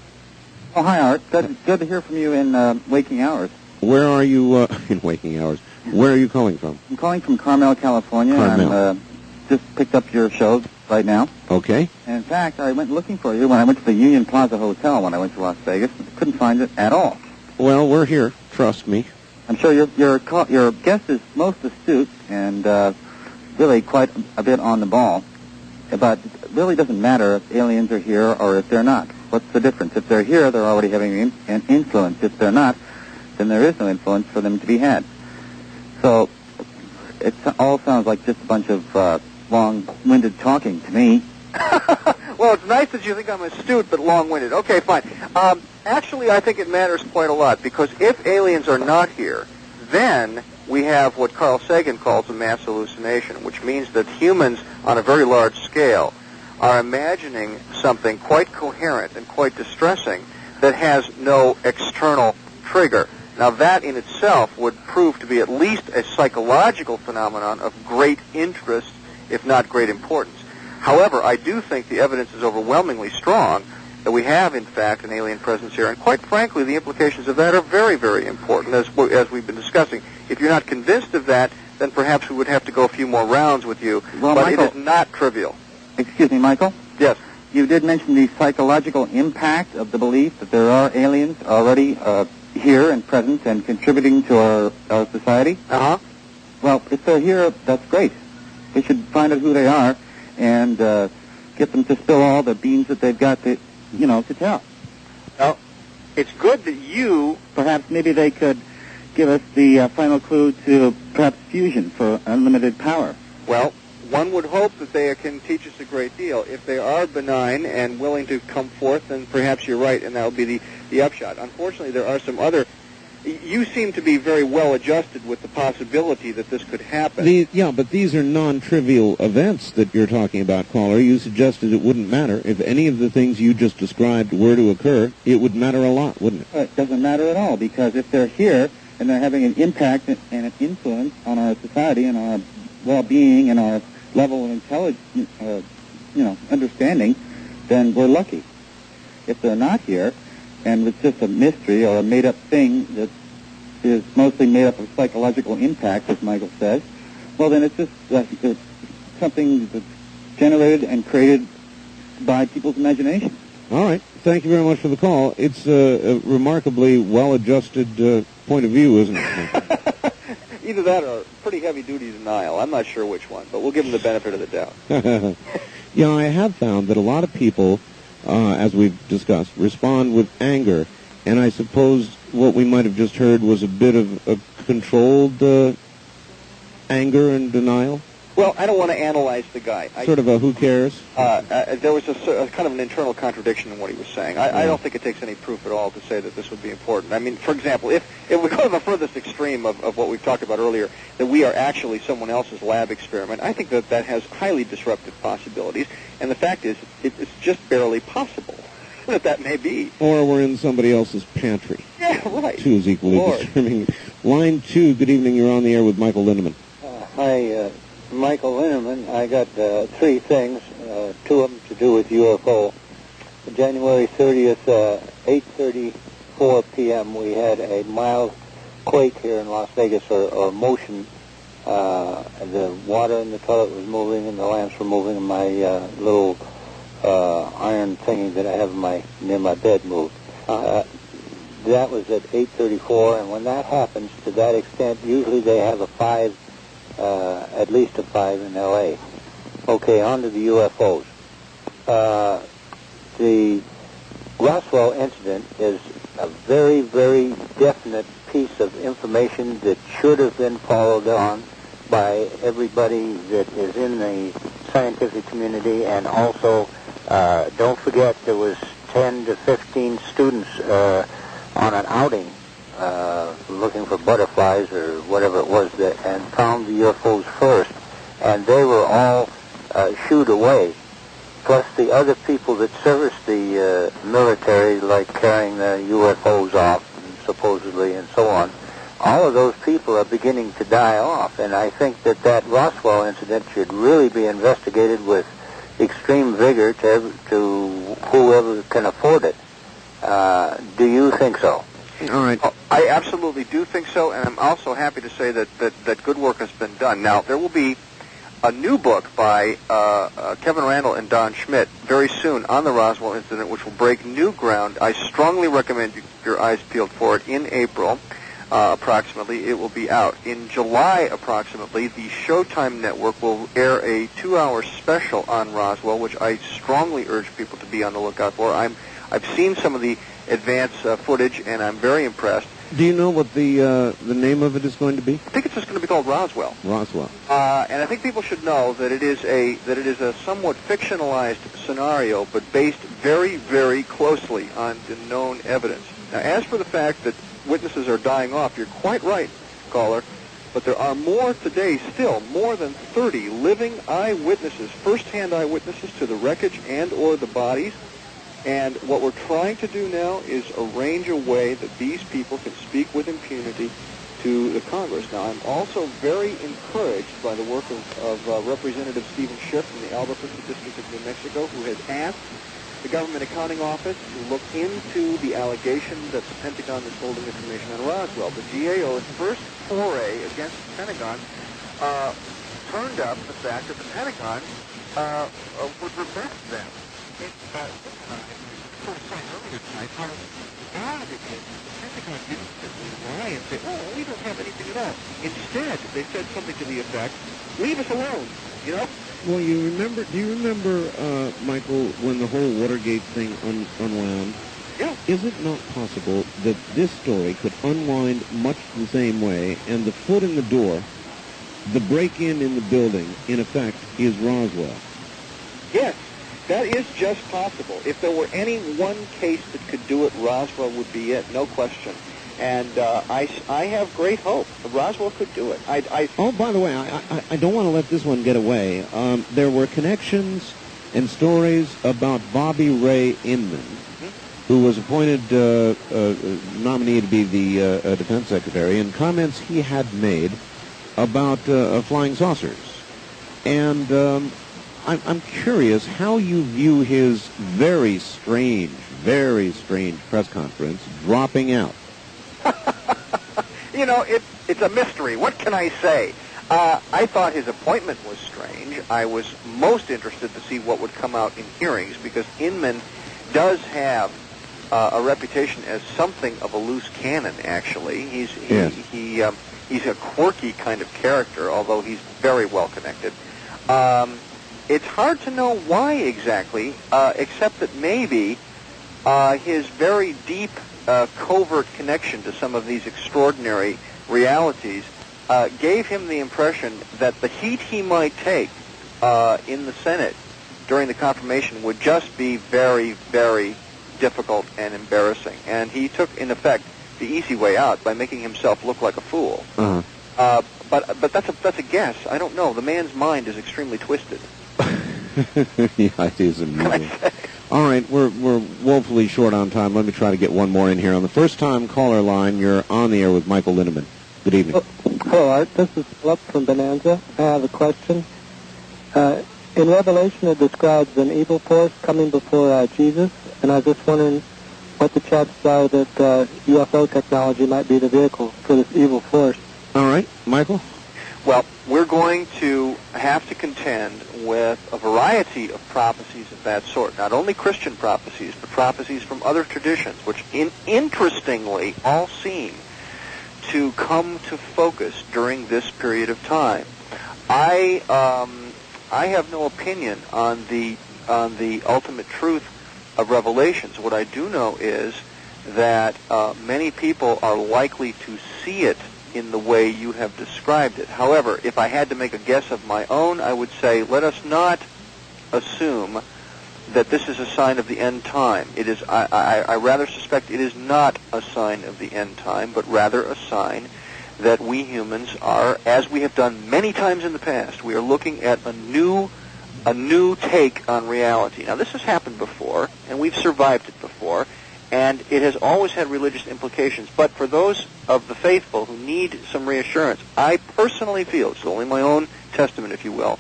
Oh, hi, Art. Good to hear from you in waking hours. Where are you in waking hours? Where are you calling from? I'm calling from Carmel, California. Carmel. I'm just picked up your show right now. Okay. And in fact, I went looking for you when I went to the Union Plaza Hotel when I went to Las Vegas. Couldn't find it at all. Well, we're here. Trust me. I'm sure your guest is most astute and really quite a bit on the ball. But it really doesn't matter if aliens are here or if they're not. What's the difference? If they're here, they're already having an influence. If they're not, then there is no influence for them to be had. So it all sounds like just a bunch of long-winded talking to me. Well, it's nice that you think I'm astute but long-winded. Okay, fine. Actually, I think it matters quite a lot, because if aliens are not here, then we have what Carl Sagan calls a mass hallucination, which means that humans on a very large scale are imagining something quite coherent and quite distressing that has no external trigger. Now, that in itself would prove to be at least a psychological phenomenon of great interest, if not great importance. However, I do think the evidence is overwhelmingly strong that we have, in fact, an alien presence here. And quite frankly, the implications of that are very, very important, as we've been discussing. If you're not convinced of that, then perhaps we would have to go a few more rounds with you. Well, but Michael, it is not trivial. Excuse me, Michael? Yes. You did mention the psychological impact of the belief that there are aliens already here and present and contributing to our society. Uh-huh. Well, if they're here, that's great. We should find out who they are and get them to spill all the beans that they've got to tell. Well, it's good that you... Perhaps maybe they could give us the final clue to perhaps fusion for unlimited power. Well, one would hope that they can teach us a great deal. If they are benign and willing to come forth, then perhaps you're right, and that will be the upshot. Unfortunately, there are some other... You seem to be very well adjusted with the possibility that this could happen. But these are non-trivial events that you're talking about, caller. You suggested it wouldn't matter. If any of the things you just described were to occur, it would matter a lot, wouldn't it? It doesn't matter at all, because if they're here and they're having an impact and an influence on our society and our well-being and our level of intelligence, understanding, then we're lucky. If they're not here, and it's just a mystery or a made-up thing that is mostly made up of psychological impact, as Michael says, well, then it's just it's something that's generated and created by people's imagination. All right. Thank you very much for the call. It's a remarkably well-adjusted point of view, isn't it? Either that or pretty heavy-duty denial. I'm not sure which one, but we'll give them the benefit of the doubt. I have found that a lot of people, as we've discussed, respond with anger, and I suppose what we might have just heard was a bit of a controlled anger and denial. Well, I don't want to analyze the guy. Sort of a who cares? There was a kind of an internal contradiction in what he was saying. I don't think it takes any proof at all to say that this would be important. I mean, for example, if we go to the furthest extreme of what we've talked about earlier, that we are actually someone else's lab experiment, I think that has highly disruptive possibilities. And the fact is, it's just barely possible. that may be. Or we're in somebody else's pantry. Yeah, right. 2 is equally Lord. disturbing. Line 2, good evening. You're on the air with Michael Lindemann. Hi, Michael Lindemann. I got 3 things, 2 of them to do with UFO. January 30th, 8:34 p.m., we had a mild quake here in Las Vegas, or motion. The water in the toilet was moving, and the lamps were moving, and my little iron thingy that I have near my bed moved. That was at 8:34, and when that happens to that extent, usually they have a 5, at least a 5 in L.A. Okay, on to the UFOs. The Roswell incident is a very, very definite piece of information that should have been followed on by everybody that is in the scientific community, and also don't forget there was 10 to 15 students on an outing looking for butterflies or whatever it was and found the UFOs first, and they were all shooed away. Plus the other people that serviced the military, like carrying the UFOs off, supposedly, and so on, all of those people are beginning to die off, and I think that Roswell incident should really be investigated with extreme vigor to whoever can afford it. Do you think so? All right. Oh, I absolutely do think so, and I'm also happy to say that good work has been done. Now, there will be a new book by Kevin Randall and Don Schmidt very soon on the Roswell incident, which will break new ground. I strongly recommend you keep your eyes peeled for it. In April, approximately, it will be out. In July, approximately, the Showtime Network will air a 2-hour special on Roswell, which I strongly urge people to be on the lookout for. I've seen some of the advance footage, and I'm very impressed. Do you know what the name of it is going to be? I think it's just going to be called Roswell. Roswell. And I think people should know that it is a somewhat fictionalized scenario, but based very, very closely on the known evidence. Now, as for the fact that witnesses are dying off, you're quite right, caller. But there are more today, still more than 30 living eyewitnesses, first-hand eyewitnesses to the wreckage and/or the bodies. And what we're trying to do now is arrange a way that these people can speak with impunity to the Congress. Now, I'm also very encouraged by the work of Representative Stephen Schiff from the Albuquerque District of New Mexico, who has asked the Government Accounting Office to look into the allegation that the Pentagon is holding information on Roswell. The GAO's first foray against the Pentagon turned up the fact that the Pentagon would reverse them. And say, oh, we don't have anything at all. Instead, they said something to the effect, leave us alone, you know? Well, do you remember, Michael, when the whole Watergate thing unwound? Yeah. Is it not possible that this story could unwind much the same way, and the foot in the door, the break-in in the building, in effect, is Roswell? Yes, that is just possible. If there were any one case that could do it, Roswell would be it, no question. And I have great hope. Roswell could do it. Oh, by the way, I don't want to let this one get away. There were connections and stories about Bobby Ray Inman, who was appointed nominee to be the defense secretary, and comments he had made about flying saucers. And I'm curious how you view his very strange press conference dropping out. You know, it's a mystery. What can I say? I thought his appointment was strange. I was most interested to see what would come out in hearings, because Inman does have a reputation as something of a loose cannon, actually. He's a quirky kind of character, although he's very well connected. It's hard to know why exactly, except that maybe his very deep covert connection to some of these extraordinary realities gave him the impression that the heat he might take in the Senate during the confirmation would just be very, very difficult and embarrassing. And he took, in effect, the easy way out by making himself look like a fool. But that's a guess. I don't know. The man's mind is extremely twisted. Yeah, it is amusing. All right, we're woefully short on time. Let me try to get one more in here. On the first-time caller line, you're on the air with Michael Lindemann. Good evening. Hello, Art. This is Philip from Bonanza. I have a question. In Revelation, it describes an evil force coming before Jesus, and I was just wondering what the chances are that UFO technology might be the vehicle for this evil force. All right, Michael? Well, we're going to have to contend with a variety of prophecies of that sort, not only Christian prophecies, but prophecies from other traditions, which interestingly all seem to come to focus during this period of time. I have no opinion on the ultimate truth of Revelations. What I do know is that many people are likely to see it in the way you have described it. However, if I had to make a guess of my own, I would say let us not assume that this is a sign of the end time. It is. I rather suspect it is not a sign of the end time, but rather a sign that we humans are, as we have done many times in the past, we are looking at a new take on reality. Now, this has happened before, and we've survived it before, and it has always had religious implications. But for those of the faithful who need some reassurance, I personally feel, it's only my own testament, if you will,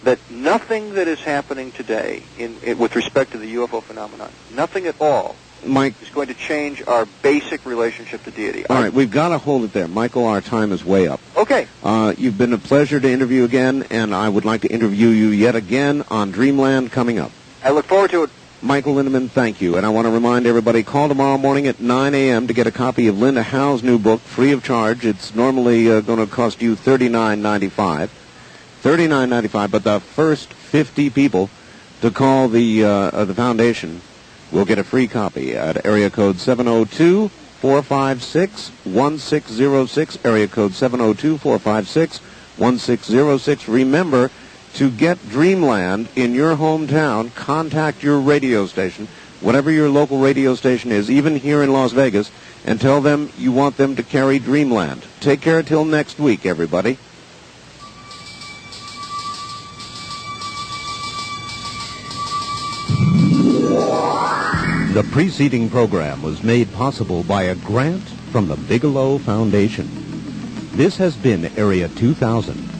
that nothing that is happening today with respect to the UFO phenomenon, nothing at all, Mike, is going to change our basic relationship to deity. All right, we've got to hold it there. Michael, our time is way up. Okay. You've been a pleasure to interview again, and I would like to interview you yet again on Dreamland coming up. I look forward to it. Michael Lindemann, thank you. And I want to remind everybody, call tomorrow morning at 9 a.m. to get a copy of Linda Howe's new book, free of charge. It's normally going to cost you $39.95. $39.95, but the first 50 people to call the foundation will get a free copy at area code 702-456-1606, area code 702-456-1606. Remember, to get Dreamland in your hometown, contact your radio station, whatever your local radio station is, even here in Las Vegas, and tell them you want them to carry Dreamland. Take care till next week, everybody. The preceding program was made possible by a grant from the Bigelow Foundation. This has been Area 2000.